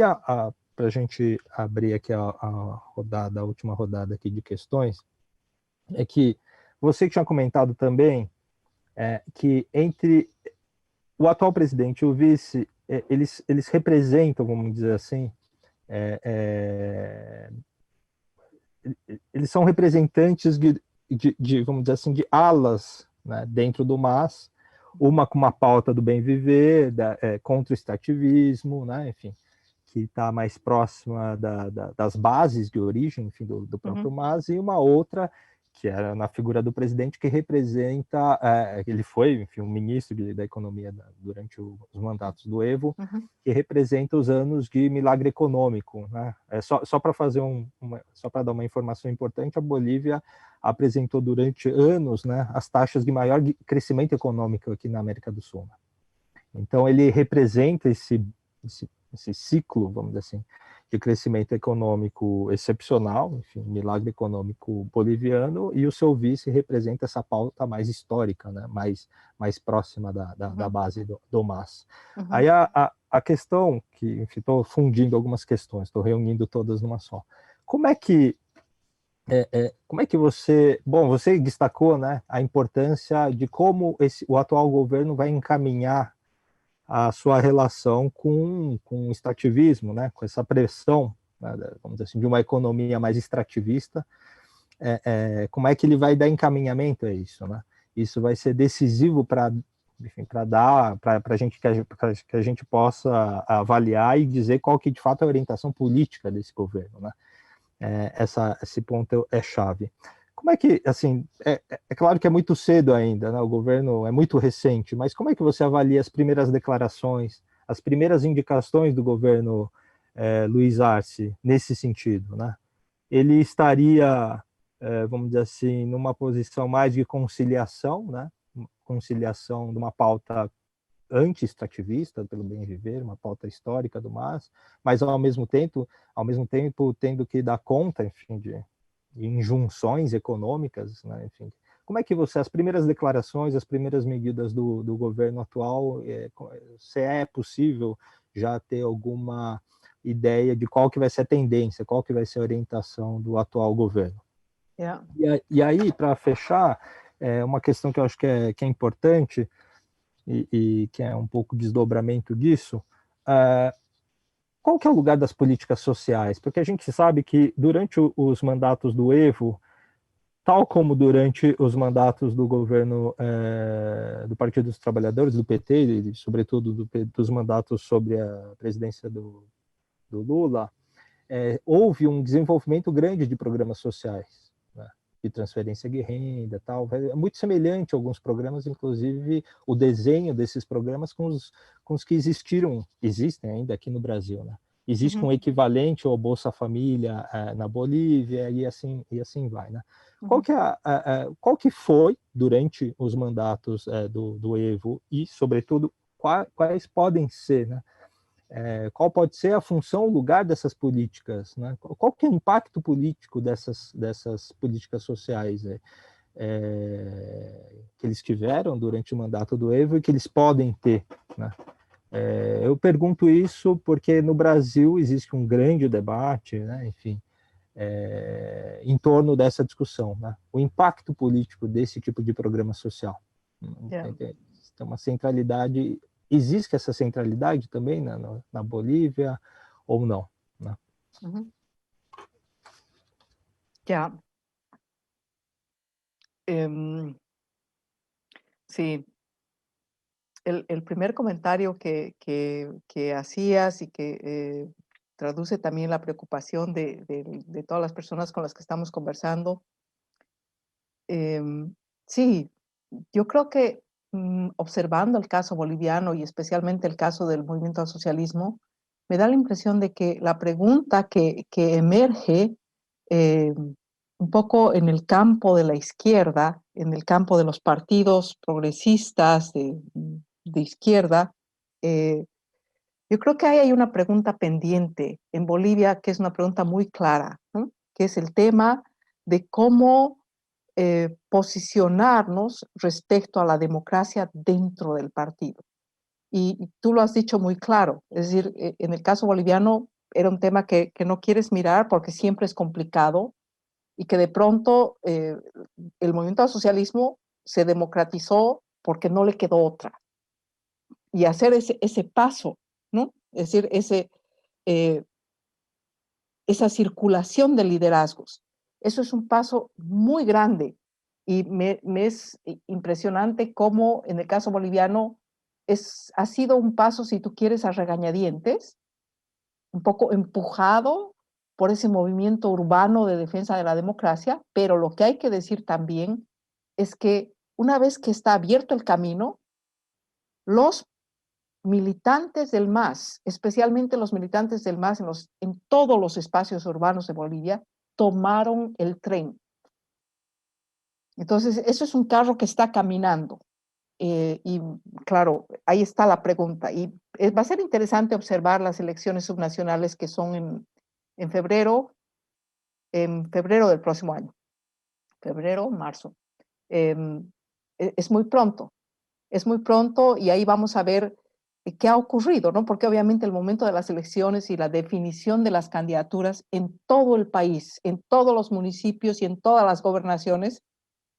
para a gente abrir aqui a última rodada aqui de questões, é que você tinha comentado também que entre o atual presidente e o vice, eles representam, vamos dizer assim, eles são representantes de, vamos dizer assim, de alas, né, dentro do MAS, uma com uma pauta do bem viver, contra o extrativismo, né, enfim, que está mais próxima das bases de origem, enfim, do próprio MAS, e uma outra que era na figura do presidente, que representa, ele foi, enfim, um ministro da economia durante os mandatos do Evo, que representa os anos de milagre econômico, né? Só para fazer só para dar uma informação importante, a Bolívia apresentou durante anos, né, as taxas de maior crescimento econômico aqui na América do Sul. Então ele representa esse ciclo, vamos dizer assim, de crescimento econômico excepcional, enfim, milagre econômico boliviano, e o seu vice representa essa pauta mais histórica, né, mais próxima da base do MAS. Aí a questão, que, enfim, estou fundindo algumas questões, estou reunindo todas numa só. Como é que como é que você... Bom, você destacou, né, a importância de como o atual governo vai encaminhar a sua relação com o extrativismo, né, com essa pressão, né, vamos dizer assim, de uma economia mais extrativista. Como é que ele vai dar encaminhamento a isso, né? Isso vai ser decisivo para, enfim, para dar, para a gente que a gente possa avaliar e dizer qual que de fato é a orientação política desse governo, né? Esse ponto é chave. Como é que, assim, é claro que é muito cedo ainda, né? O governo é muito recente, mas como é que você avalia as primeiras declarações, as primeiras indicações do governo Luiz Arce nesse sentido, né? Ele estaria, vamos dizer assim, numa posição mais de conciliação, né? Conciliação de uma pauta anti-extrativista, pelo bem viver, uma pauta histórica do MAS, mas ao mesmo tempo tendo que dar conta, enfim, de injunções econômicas, né? Enfim, como é que você, as primeiras declarações, as primeiras medidas do governo atual, se é possível já ter alguma ideia de qual que vai ser a tendência, qual que vai ser a orientação do atual governo? Yeah. E aí, para fechar, uma questão que eu acho que é importante, e que é um pouco desdobramento disso, qual que é o lugar das políticas sociais? Porque a gente sabe que durante os mandatos do Evo, tal como durante os mandatos do governo do Partido dos Trabalhadores, do PT, e sobretudo dos mandatos sobre a presidência do Lula, houve um desenvolvimento grande de programas sociais, né, de transferência de renda, tal. É muito semelhante a alguns programas, inclusive o desenho desses programas com os que existem ainda aqui no Brasil, né? Existe um equivalente ao Bolsa Família na Bolívia e assim vai, né? Qual que foi, durante os mandatos do Evo e, sobretudo, quais podem ser, né? Qual pode ser a função, o lugar dessas políticas, né? Qual que é o impacto político dessas políticas sociais que eles tiveram durante o mandato do Evo e que eles podem ter, né? Eu pergunto isso porque no Brasil existe um grande debate, né? Enfim, em torno dessa discussão, né? O impacto político desse tipo de programa social. Yeah. Tem uma centralidade, existe essa centralidade também na Bolívia ou não? Né? Ya. Em, sí, el primer comentario que hacías y que traduce también la preocupación de todas las personas con las que estamos conversando. Sí, yo creo que observando el caso boliviano y especialmente el caso del movimiento al socialismo, me da la impresión de que la pregunta que emerge un poco en el campo de la izquierda, en el campo de los partidos progresistas de izquierda, eh, yo creo que ahí hay una pregunta pendiente en Bolivia que es una pregunta muy clara, ¿no? Que es el tema de cómo posicionarnos respecto a la democracia dentro del partido. Y tú lo has dicho muy claro, es decir, en el caso boliviano era un tema que no quieres mirar porque siempre es complicado y que de pronto el movimiento al socialismo se democratizó porque no le quedó otra. Y hacer ese paso, ¿no? Es decir, esa circulación de liderazgos. Eso es un paso muy grande y me es impresionante cómo en el caso boliviano ha sido un paso, si tú quieres, a regañadientes, un poco empujado por ese movimiento urbano de defensa de la democracia, pero lo que hay que decir también es que una vez que está abierto el camino, los militantes del MAS, especialmente los militantes del MAS en todos los espacios urbanos de Bolivia, tomaron el tren. Entonces, eso es un carro que está caminando. Y claro, ahí está la pregunta. Y va a ser interesante observar las elecciones subnacionales que son en febrero del próximo año. Febrero, marzo. Es muy pronto. Es muy pronto y ahí vamos a ver qué ha ocurrido, ¿no? Porque obviamente el momento de las elecciones y la definición de las candidaturas en todo el país, en todos los municipios y en todas las gobernaciones,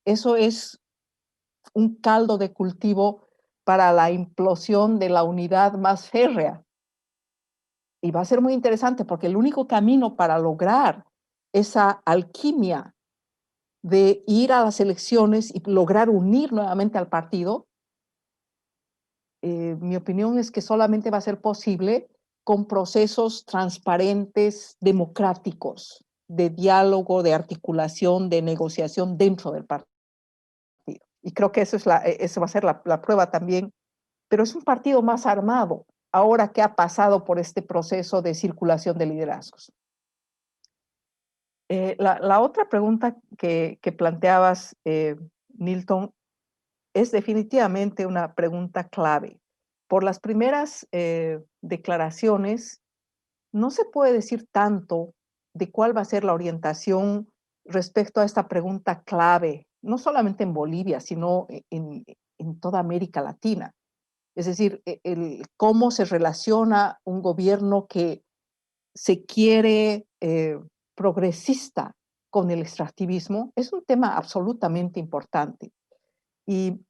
eso es un caldo de cultivo para la implosión de la unidad más férrea. Y va a ser muy interesante porque el único camino para lograr esa alquimia de ir a las elecciones y lograr unir nuevamente al partido, mi opinión es que solamente va a ser posible con procesos transparentes, democráticos, de diálogo, de articulación, de negociación dentro del partido. Y creo que eso va a ser la prueba también. Pero es un partido más armado ahora que ha pasado por este proceso de circulación de liderazgos. La otra pregunta que planteabas, Nilton, es definitivamente una pregunta clave. Por las primeras declaraciones, no se puede decir tanto de cuál va a ser la orientación respecto a esta pregunta clave, no solamente en Bolivia, sino en toda América Latina. Es decir, cómo se relaciona un gobierno que se quiere progresista con el extractivismo es un tema absolutamente importante. Y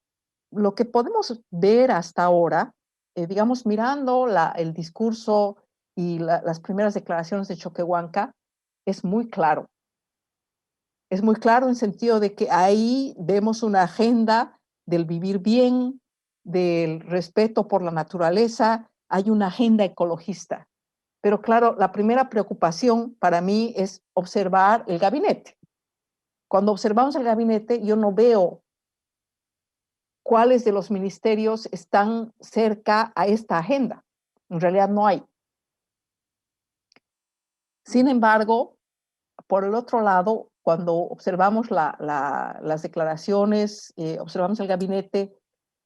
lo que podemos ver hasta ahora, digamos, mirando el discurso y las primeras declaraciones de Choquehuanca, es muy claro. Es muy claro en sentido de que ahí vemos una agenda del vivir bien, del respeto por la naturaleza, hay una agenda ecologista. Pero claro, la primera preocupación para mí es observar el gabinete. Cuando observamos el gabinete, yo no veo cuáles de los ministerios están cerca a esta agenda. En realidad no hay. Sin embargo, por el otro lado, cuando observamos las declaraciones, observamos el gabinete,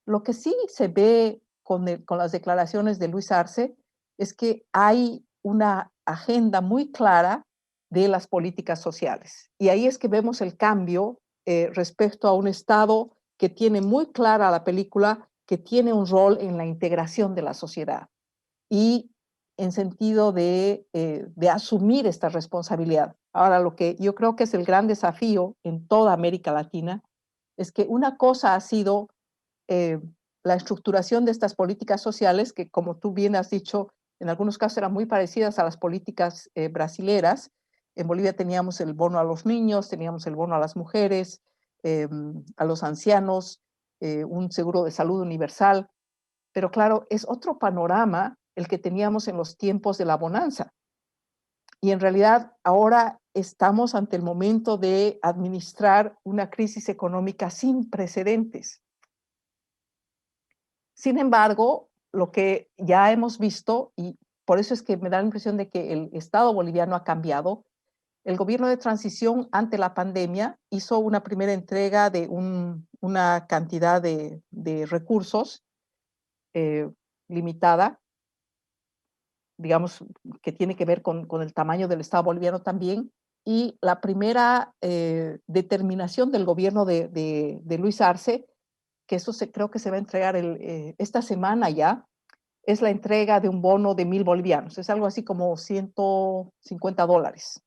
lo que sí se ve con las declaraciones de Luis Arce es que hay una agenda muy clara de las políticas sociales. Y ahí es que vemos el cambio respecto a un Estado que tiene muy clara la película, que tiene un rol en la integración de la sociedad y en sentido de asumir esta responsabilidad. Ahora, lo que yo creo que es el gran desafío en toda América Latina es que una cosa ha sido eh, la estructuración de estas políticas sociales, que como tú bien has dicho, en algunos casos eran muy parecidas a las políticas brasileras. En Bolivia teníamos el bono a los niños, teníamos el bono a las mujeres, a los ancianos, un seguro de salud universal, pero claro, es otro panorama el que teníamos en los tiempos de la bonanza. Y en realidad ahora estamos ante el momento de administrar una crisis económica sin precedentes. Sin embargo, lo que ya hemos visto, y por eso es que me da la impresión de que el Estado boliviano ha cambiado, el gobierno de transición ante la pandemia hizo una primera entrega de una cantidad de recursos limitada, digamos, que tiene que ver con el tamaño del Estado boliviano también, y la primera determinación del gobierno de Luis Arce, que eso creo que se va a entregar esta semana ya, es la entrega de un bono de 1.000 bolivianos, es algo así como $150.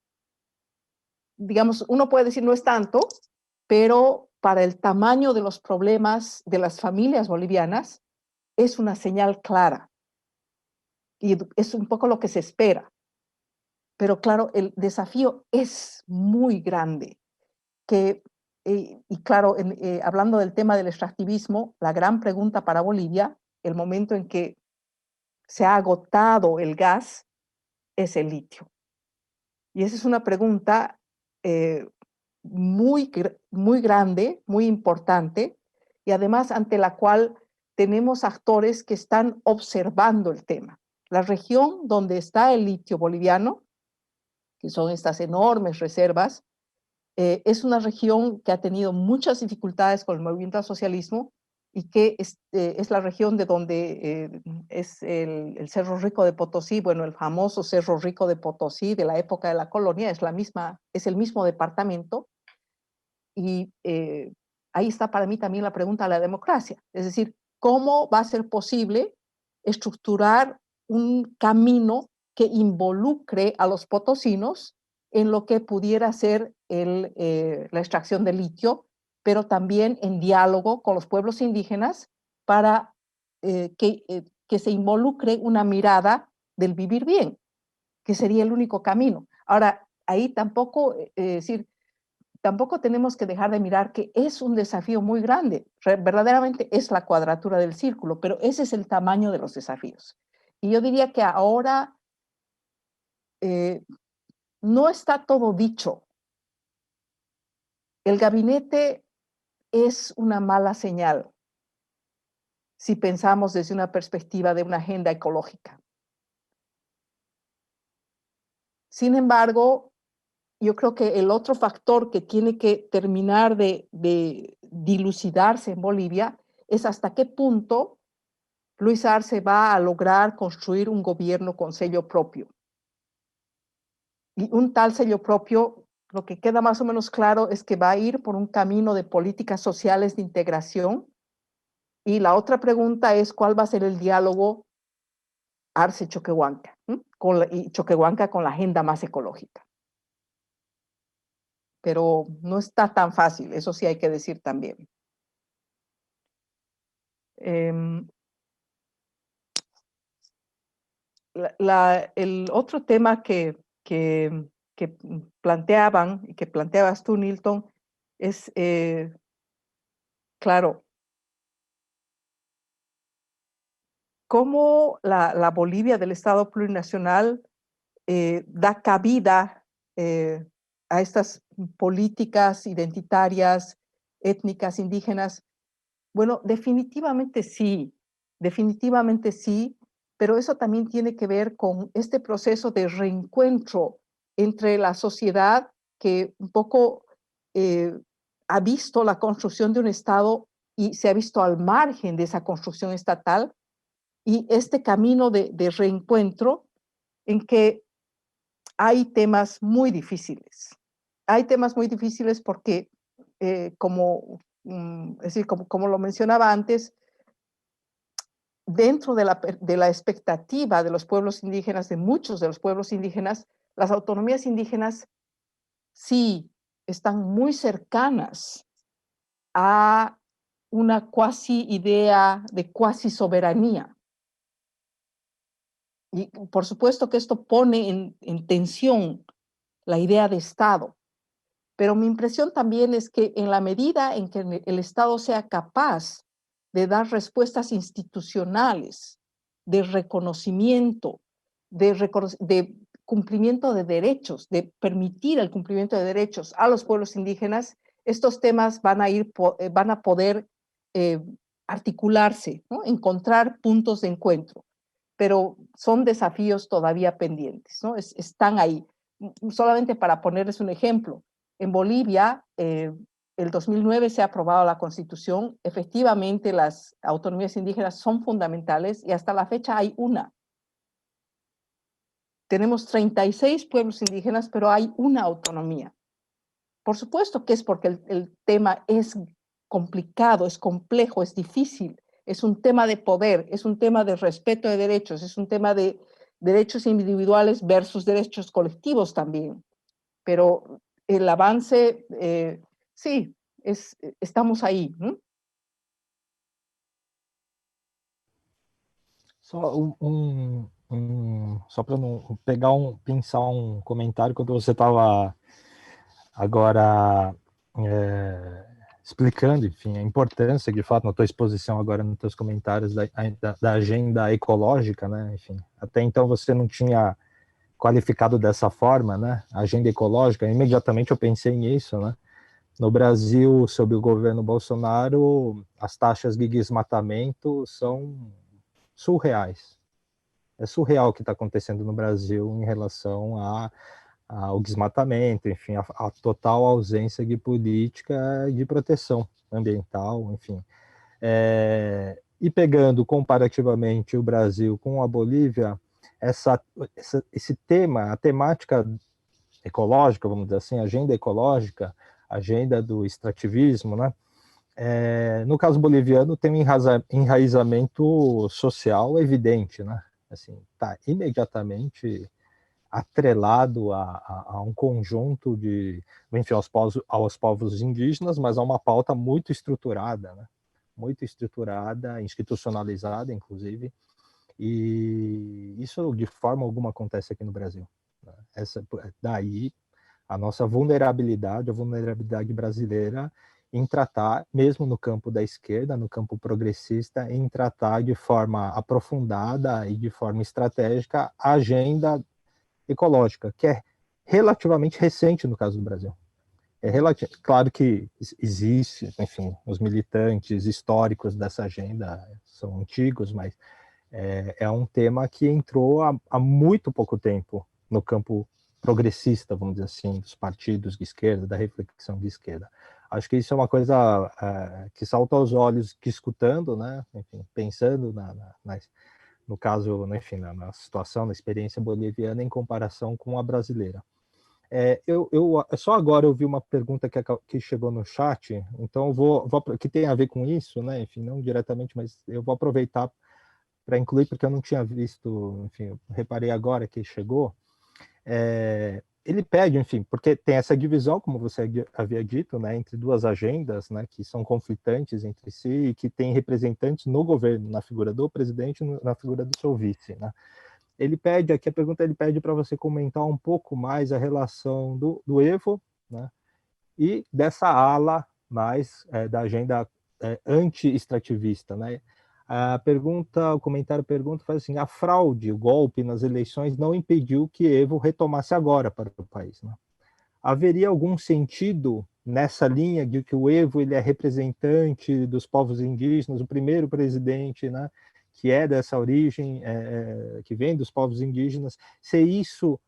Digamos, uno puede decir no es tanto, pero para el tamaño de los problemas de las familias bolivianas es una señal clara y es un poco lo que se espera. Pero claro, el desafío es muy grande. Y claro, hablando del tema del extractivismo, la gran pregunta para Bolivia, el momento en que se ha agotado el gas, es el litio. Y esa es una pregunta eh, muy grande, muy importante, y además ante la cual tenemos actores que están observando el tema. La región donde está el litio boliviano, que son estas enormes reservas, es una región que ha tenido muchas dificultades con el movimiento al socialismo y que es la región de donde es el Cerro Rico de Potosí, bueno, el famoso Cerro Rico de Potosí de la época de la colonia, es el mismo departamento. Y ahí está para mí también la pregunta de la democracia. Es decir, ¿cómo va a ser posible estructurar un camino que involucre a los potosinos en lo que pudiera ser la extracción de litio, pero también en diálogo con los pueblos indígenas para que se involucre una mirada del vivir bien, que sería el único camino. Ahora, ahí tampoco, tampoco tenemos que dejar de mirar que es un desafío muy grande. Verdaderamente es la cuadratura del círculo, pero ese es el tamaño de los desafíos. Y yo diría que ahora no está todo dicho. El gabinete es una mala señal si pensamos desde una perspectiva de una agenda ecológica. Sin embargo, yo creo que el otro factor que tiene que terminar de dilucidarse en Bolivia es hasta qué punto Luis Arce va a lograr construir un gobierno con sello propio. Y un tal sello propio, lo que queda más o menos claro es que va a ir por un camino de políticas sociales de integración. Y la otra pregunta es cuál va a ser el diálogo Arce-Choquehuanca, y Choquehuanca con la agenda más ecológica. Pero no está tan fácil, eso sí hay que decir también. El otro tema que planteaban y que planteabas tú, Nilton, es, claro, cómo la Bolivia del Estado plurinacional da cabida a estas políticas identitarias, étnicas, indígenas. Bueno, definitivamente sí, pero eso también tiene que ver con este proceso de reencuentro entre la sociedad que un poco ha visto la construcción de un Estado y se ha visto al margen de esa construcción estatal, y este camino de reencuentro en que hay temas muy difíciles. Hay temas muy difíciles porque, es decir, como lo mencionaba antes, dentro de la expectativa de los pueblos indígenas, de muchos de los pueblos indígenas, las autonomías indígenas sí están muy cercanas a una cuasi idea de cuasi soberanía. Y por supuesto que esto pone en tensión la idea de Estado. Pero mi impresión también es que en la medida en que el Estado sea capaz de dar respuestas institucionales, de reconocimiento, de cumplimiento de derechos, de permitir el cumplimiento de derechos a los pueblos indígenas, estos temas van a poder articularse, ¿no? Encontrar puntos de encuentro. Pero son desafíos todavía pendientes, ¿no? Están ahí. Solamente para ponerles un ejemplo, en Bolivia, el 2009 se ha aprobado la Constitución. Efectivamente, las autonomías indígenas son fundamentales y hasta la fecha hay una. Tenemos 36 pueblos indígenas, pero hay una autonomía. Por supuesto que es porque el tema es complicado, es complejo, es difícil. Es un tema de poder, es un tema de respeto de derechos, es un tema de derechos individuales versus derechos colectivos también. Pero el avance, sí, estamos ahí. Só só para não pegar pensar um comentário quando você estava agora explicando, enfim, a importância, de fato, na tua exposição agora, nos teus comentários da agenda ecológica, né? Enfim, até então você não tinha qualificado dessa forma, né? Agenda ecológica. Imediatamente eu pensei nisso, né? No Brasil, sob o governo Bolsonaro, as taxas de desmatamento são surreais. É surreal o que está acontecendo no Brasil em relação ao desmatamento, enfim, a total ausência de política de proteção ambiental, enfim. E pegando comparativamente o Brasil com a Bolívia, esse tema, a temática ecológica, vamos dizer assim, agenda ecológica, agenda do extrativismo, né? No caso boliviano, tem um enraizamento social evidente, né? Assim, tá imediatamente atrelado a um conjunto de, enfim, aos povos indígenas, mas a uma pauta muito estruturada, né? Muito estruturada, institucionalizada, inclusive, e isso de forma alguma acontece aqui no Brasil. Né? Daí a nossa vulnerabilidade, a vulnerabilidade brasileira em tratar, mesmo no campo da esquerda, no campo progressista, em tratar de forma aprofundada e de forma estratégica a agenda ecológica, que é relativamente recente no caso do Brasil. Claro que existe, enfim, os militantes históricos dessa agenda são antigos, mas é um tema que entrou há muito pouco tempo no campo progressista, vamos dizer assim, dos partidos de esquerda, da reflexão de esquerda. Acho que isso é uma coisa que salta aos olhos que escutando, né? Enfim, pensando no caso, enfim, na situação, na experiência boliviana em comparação com a brasileira. Só agora eu vi uma pergunta que chegou no chat, então que tem a ver com isso, né? Enfim, não diretamente, mas eu vou aproveitar para incluir, porque eu não tinha visto, enfim, eu reparei agora que chegou. Ele pede, enfim, porque tem essa divisão, como você havia dito, né, entre duas agendas, né, que são conflitantes entre si e que tem representantes no governo, na figura do presidente e na figura do seu vice, né. Ele pede, aqui a pergunta ele pede para você comentar um pouco mais a relação do Evo, né, e dessa ala mais da agenda anti-extrativista, né? O comentário pergunta faz assim: a fraude, o golpe nas eleições não impediu que Evo retomasse agora para o país, né? Haveria algum sentido nessa linha de que o Evo ele é representante dos povos indígenas, o primeiro presidente, né, que é dessa origem, que vem dos povos indígenas, se isso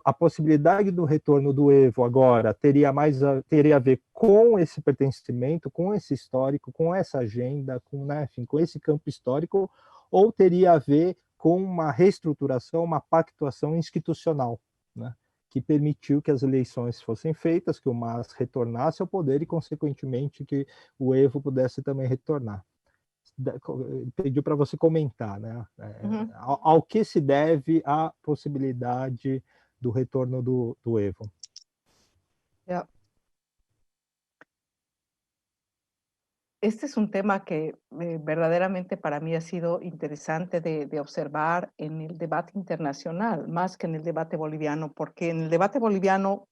a possibilidade do retorno do Evo agora teria a ver com esse pertencimento, com esse histórico, com essa agenda, né, enfim, com esse campo histórico, ou teria a ver com uma reestruturação, uma pactuação institucional, né, que permitiu que as eleições fossem feitas, que o MAS retornasse ao poder e, consequentemente, que o Evo pudesse também retornar. Pediu para você comentar, né? Ao que se deve a possibilidade do retorno do Evo. Yeah. Este es un tema que verdaderamente para mí ha sido interesante de observar en el debate internacional, más que en el debate boliviano, porque en el debate boliviano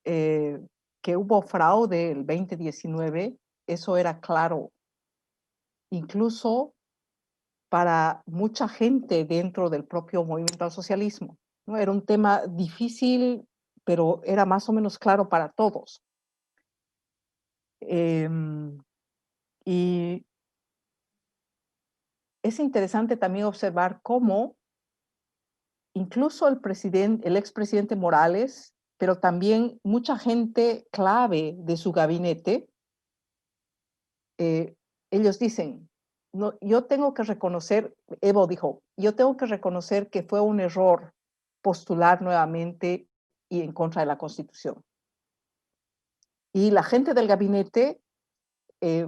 que hubo fraude el 2019, eso era claro, incluso para mucha gente dentro del propio movimiento al socialismo, ¿no? Era un tema difícil, pero era más o menos claro para todos. Y es interesante también observar cómo incluso el expresidente Morales, pero también mucha gente clave de su gabinete, ellos dicen, no, yo tengo que reconocer, Evo dijo, yo tengo que reconocer que fue un error postular nuevamente y en contra de la Constitución. Y la gente del gabinete,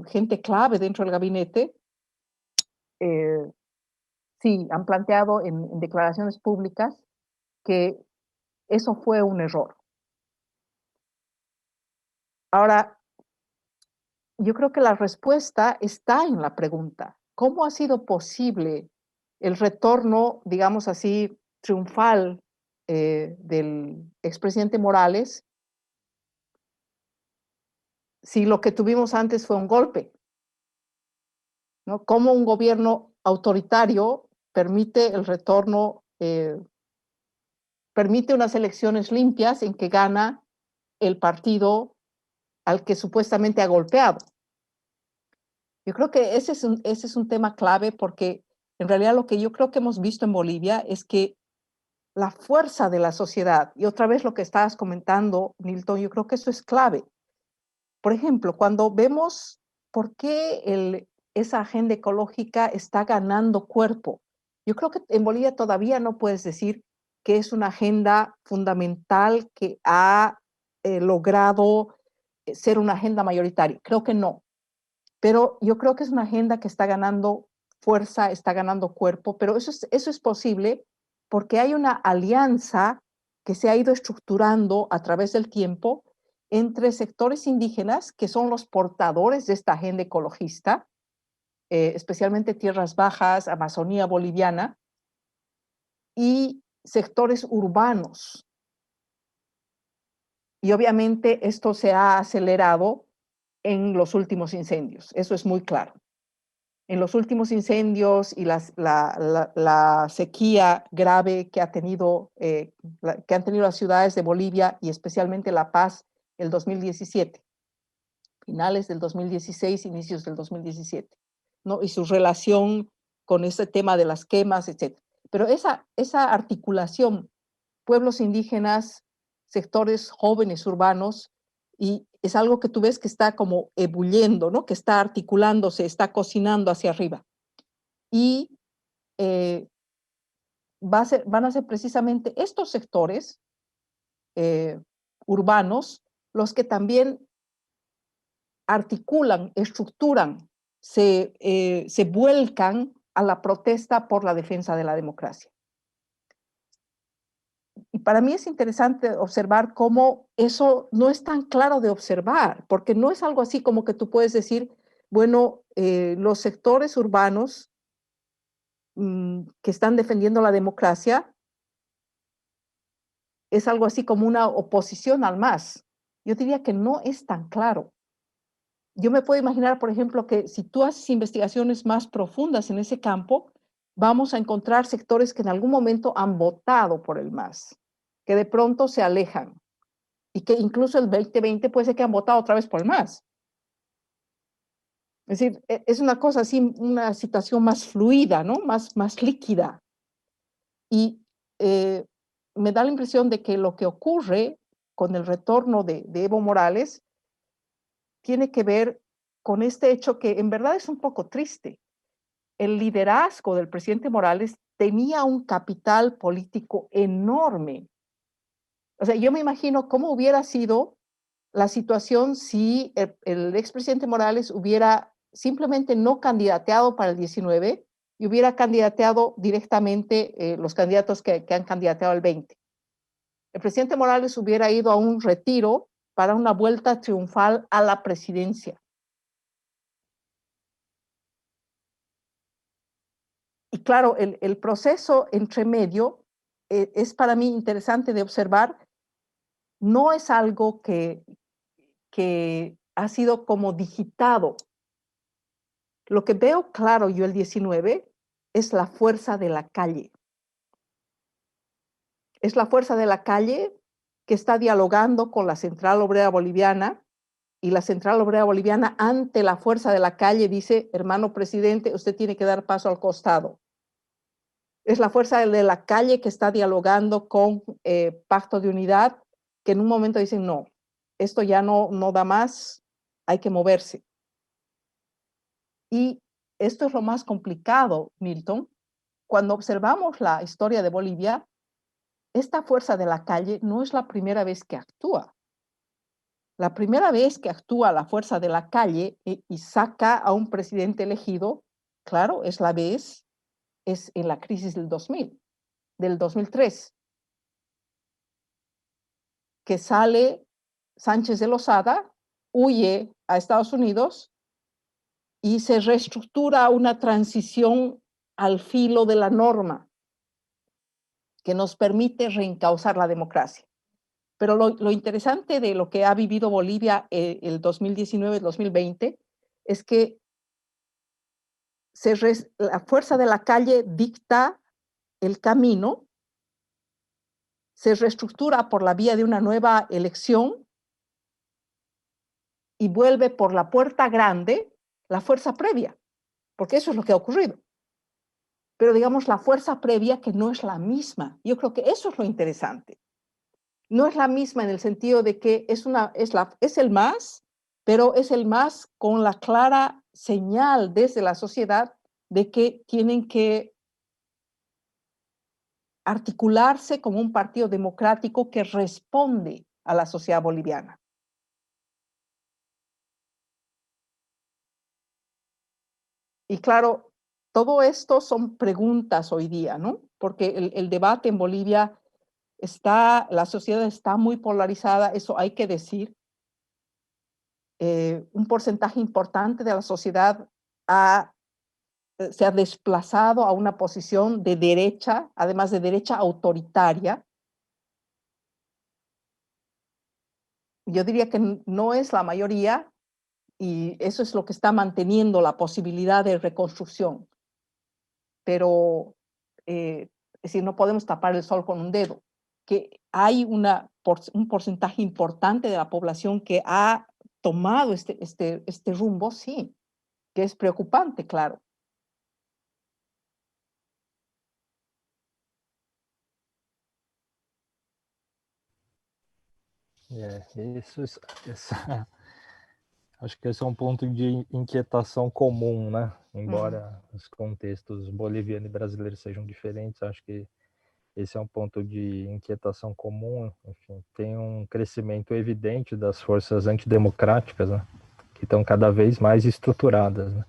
gente clave dentro del gabinete, sí, han planteado en declaraciones públicas que eso fue un error. Ahora, yo creo que la respuesta está en la pregunta. ¿Cómo ha sido posible el retorno, digamos así, triunfal del expresidente Morales si lo que tuvimos antes fue un golpe? ¿No? ¿Cómo un gobierno autoritario permite el retorno, permite unas elecciones limpias en que gana el partido al que supuestamente ha golpeado? Yo creo que ese es un tema clave porque en realidad lo que yo creo que hemos visto en Bolivia es que la fuerza de la sociedad, y otra vez lo que estabas comentando, Nilton, yo creo que eso es clave. Por ejemplo, cuando vemos por qué esa agenda ecológica está ganando cuerpo, yo creo que en Bolivia todavía no puedes decir que es una agenda fundamental que ha logrado ser una agenda mayoritaria. Creo que no. Pero yo creo que es una agenda que está ganando fuerza, está ganando cuerpo, pero eso es posible porque hay una alianza que se ha ido estructurando a través del tiempo entre sectores indígenas, que son los portadores de esta agenda ecologista, especialmente tierras bajas, Amazonía boliviana, y sectores urbanos. Y obviamente esto se ha acelerado en los últimos incendios, eso es muy claro. En los últimos incendios y la sequía grave que, que han tenido las ciudades de Bolivia y especialmente La Paz el 2017, finales del 2016, inicios del 2017, ¿no? Y su relación con ese tema de las quemas, etc. Pero esa articulación, pueblos indígenas, sectores jóvenes urbanos, y es algo que tú ves que está como ebulliendo, ¿no? Que está articulándose, está cocinando hacia arriba. Y van a ser precisamente estos sectores urbanos los que también articulan, estructuran, se vuelcan a la protesta por la defensa de la democracia. Y para mí es interesante observar cómo eso no es tan claro de observar, porque no es algo así como que tú puedes decir, bueno, los sectores urbanos que están defendiendo la democracia es algo así como una oposición al MAS. Yo diría que no es tan claro. Yo me puedo imaginar, por ejemplo, que si tú haces investigaciones más profundas en ese campo, vamos a encontrar sectores que en algún momento han votado por el MAS, que de pronto se alejan y que incluso el 2020 puede ser que han votado otra vez por el MAS. Es decir, es una cosa así, una situación más fluida, ¿no? Más líquida. Y me da la impresión de que lo que ocurre con el retorno de Evo Morales tiene que ver con este hecho que en verdad es un poco triste. El liderazgo del presidente Morales tenía un capital político enorme. O sea, yo me imagino cómo hubiera sido la situación si el expresidente Morales hubiera simplemente no candidateado para el 19 y hubiera candidateado directamente los candidatos que han candidateado al 20. El presidente Morales hubiera ido a un retiro para una vuelta triunfal a la presidencia. Y claro, el proceso entre medio es para mí interesante de observar. No es algo que ha sido como digitado. Lo que veo claro yo el 19 es la fuerza de la calle. Es la fuerza de la calle que está dialogando con la Central Obrera Boliviana, y la Central Obrera Boliviana ante la fuerza de la calle dice, hermano presidente, usted tiene que dar paso al costado. Es la fuerza de la calle que está dialogando con Pacto de Unidad, que en un momento dicen, no, esto ya no da más, hay que moverse. Y esto es lo más complicado, Milton. Cuando observamos la historia de Bolivia, esta fuerza de la calle no es la primera vez que actúa. La primera vez que actúa la fuerza de la calle y saca a un presidente elegido, claro, es en la crisis del 2000, del 2003, que sale Sánchez de Lozada, huye a Estados Unidos y se reestructura una transición al filo de la norma que nos permite reencauzar la democracia. Pero lo interesante de lo que ha vivido Bolivia el 2019-2020 es que la fuerza de la calle dicta el camino, se reestructura por la vía de una nueva elección y vuelve por la puerta grande la fuerza previa, porque eso es lo que ha ocurrido. Pero digamos la fuerza previa que no es la misma. Yo creo que eso es lo interesante. No es la misma en el sentido de que es el MAS, pero es el MAS con la clara señal desde la sociedad de que tienen que articularse como un partido democrático que responde a la sociedad boliviana. Y claro, todo esto son preguntas hoy día, ¿no? Porque el debate en Bolivia la sociedad está muy polarizada, eso hay que decir. Un porcentaje importante de la sociedad se ha desplazado a una posición de derecha, además de derecha autoritaria. Yo diría que no es la mayoría y eso es lo que está manteniendo la posibilidad de reconstrucción. Pero, es decir, no podemos tapar el sol con un dedo. Que hay un porcentaje importante de la población que ha tomado este rumbo, sí, que es preocupante, claro. Acho que esse é um ponto de inquietação comum, né? Mm, Embora os contextos boliviano e brasileiro sejam diferentes, acho que esse é um ponto de inquietação comum. Enfim, tem um crescimento evidente das forças antidemocráticas, né? Que estão cada vez mais estruturadas, né?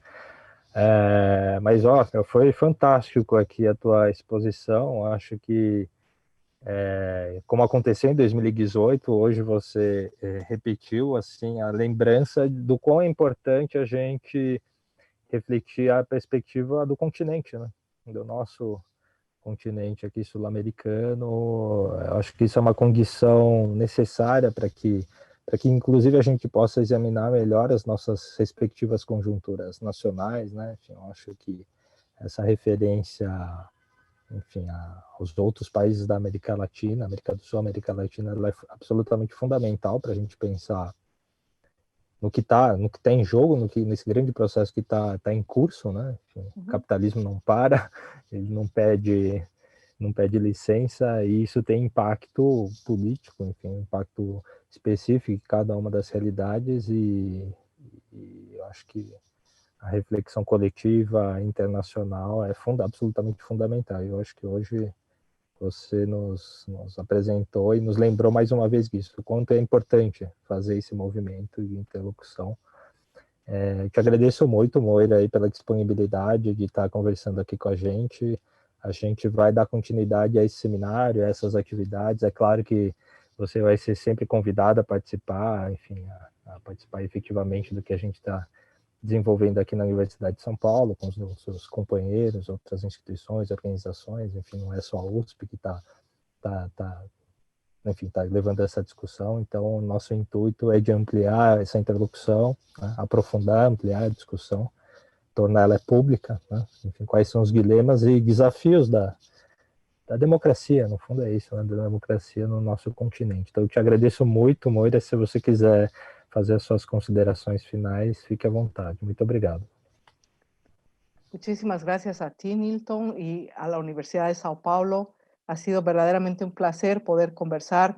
Mas, ó, foi fantástico aqui a tua exposição. Acho que, como aconteceu em 2018, hoje você repetiu assim a lembrança do quão é importante a gente refletir a perspectiva do continente, né? Do nosso continente aqui sul-americano. Acho que isso é uma condição necessária para que inclusive a gente possa examinar melhor as nossas respectivas conjunturas nacionais, né? Enfim, eu acho que essa referência, enfim, aos outros países da América Latina, América do Sul, América Latina, ela é absolutamente fundamental para a gente pensar no que tá em jogo, nesse grande processo que tá em curso, né? Enfim, o capitalismo não para, ele não pede licença, e isso tem impacto político, enfim, impacto específico em cada uma das realidades, e eu acho que a reflexão coletiva internacional é absolutamente fundamental. Eu acho que hoje você nos apresentou e nos lembrou mais uma vez disso, o quanto é importante fazer esse movimento de interlocução. Te agradeço muito, Moira, aí, pela disponibilidade de estar conversando aqui com a gente. A gente vai dar continuidade a esse seminário, a essas atividades. É claro que você vai ser sempre convidada a participar, enfim, a participar efetivamente do que a gente está desenvolvendo aqui na Universidade de São Paulo, com os seus companheiros, outras instituições, organizações, enfim, não é só a USP que enfim, tá levando essa discussão. Então, o nosso intuito é de ampliar essa interlocução, né, aprofundar, ampliar a discussão, torná-la pública, né? Enfim, quais são os dilemas e desafios da democracia, no fundo é isso, né, da democracia no nosso continente. Então, eu te agradeço muito, Moira. Se você quiser fazer as suas considerações finais, fique à vontade. Muito obrigado. Muchísimas gracias a ti, Nilton, y a la Universidad de Sao Paulo. Ha sido verdaderamente un placer poder conversar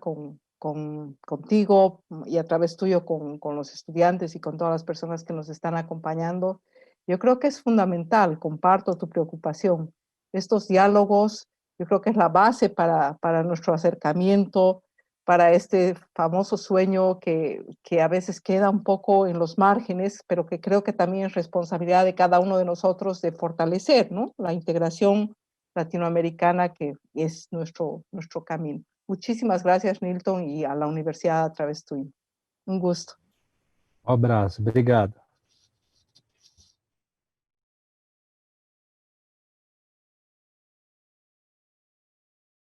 contigo y a través tuyo con los estudiantes y con todas las personas que nos están acompañando. Yo creo que es fundamental, comparto tu preocupación. Estos diálogos, yo creo que es la base para nuestro acercamiento, para este famoso sueño que a veces queda un poco en los márgenes, pero que creo que también es responsabilidad de cada uno de nosotros de fortalecer, ¿no? La integración latinoamericana, que es nuestro camino. Muchísimas gracias, Nilton, y a la universidad a través tuyo. Un gusto. Um abraço, obrigado.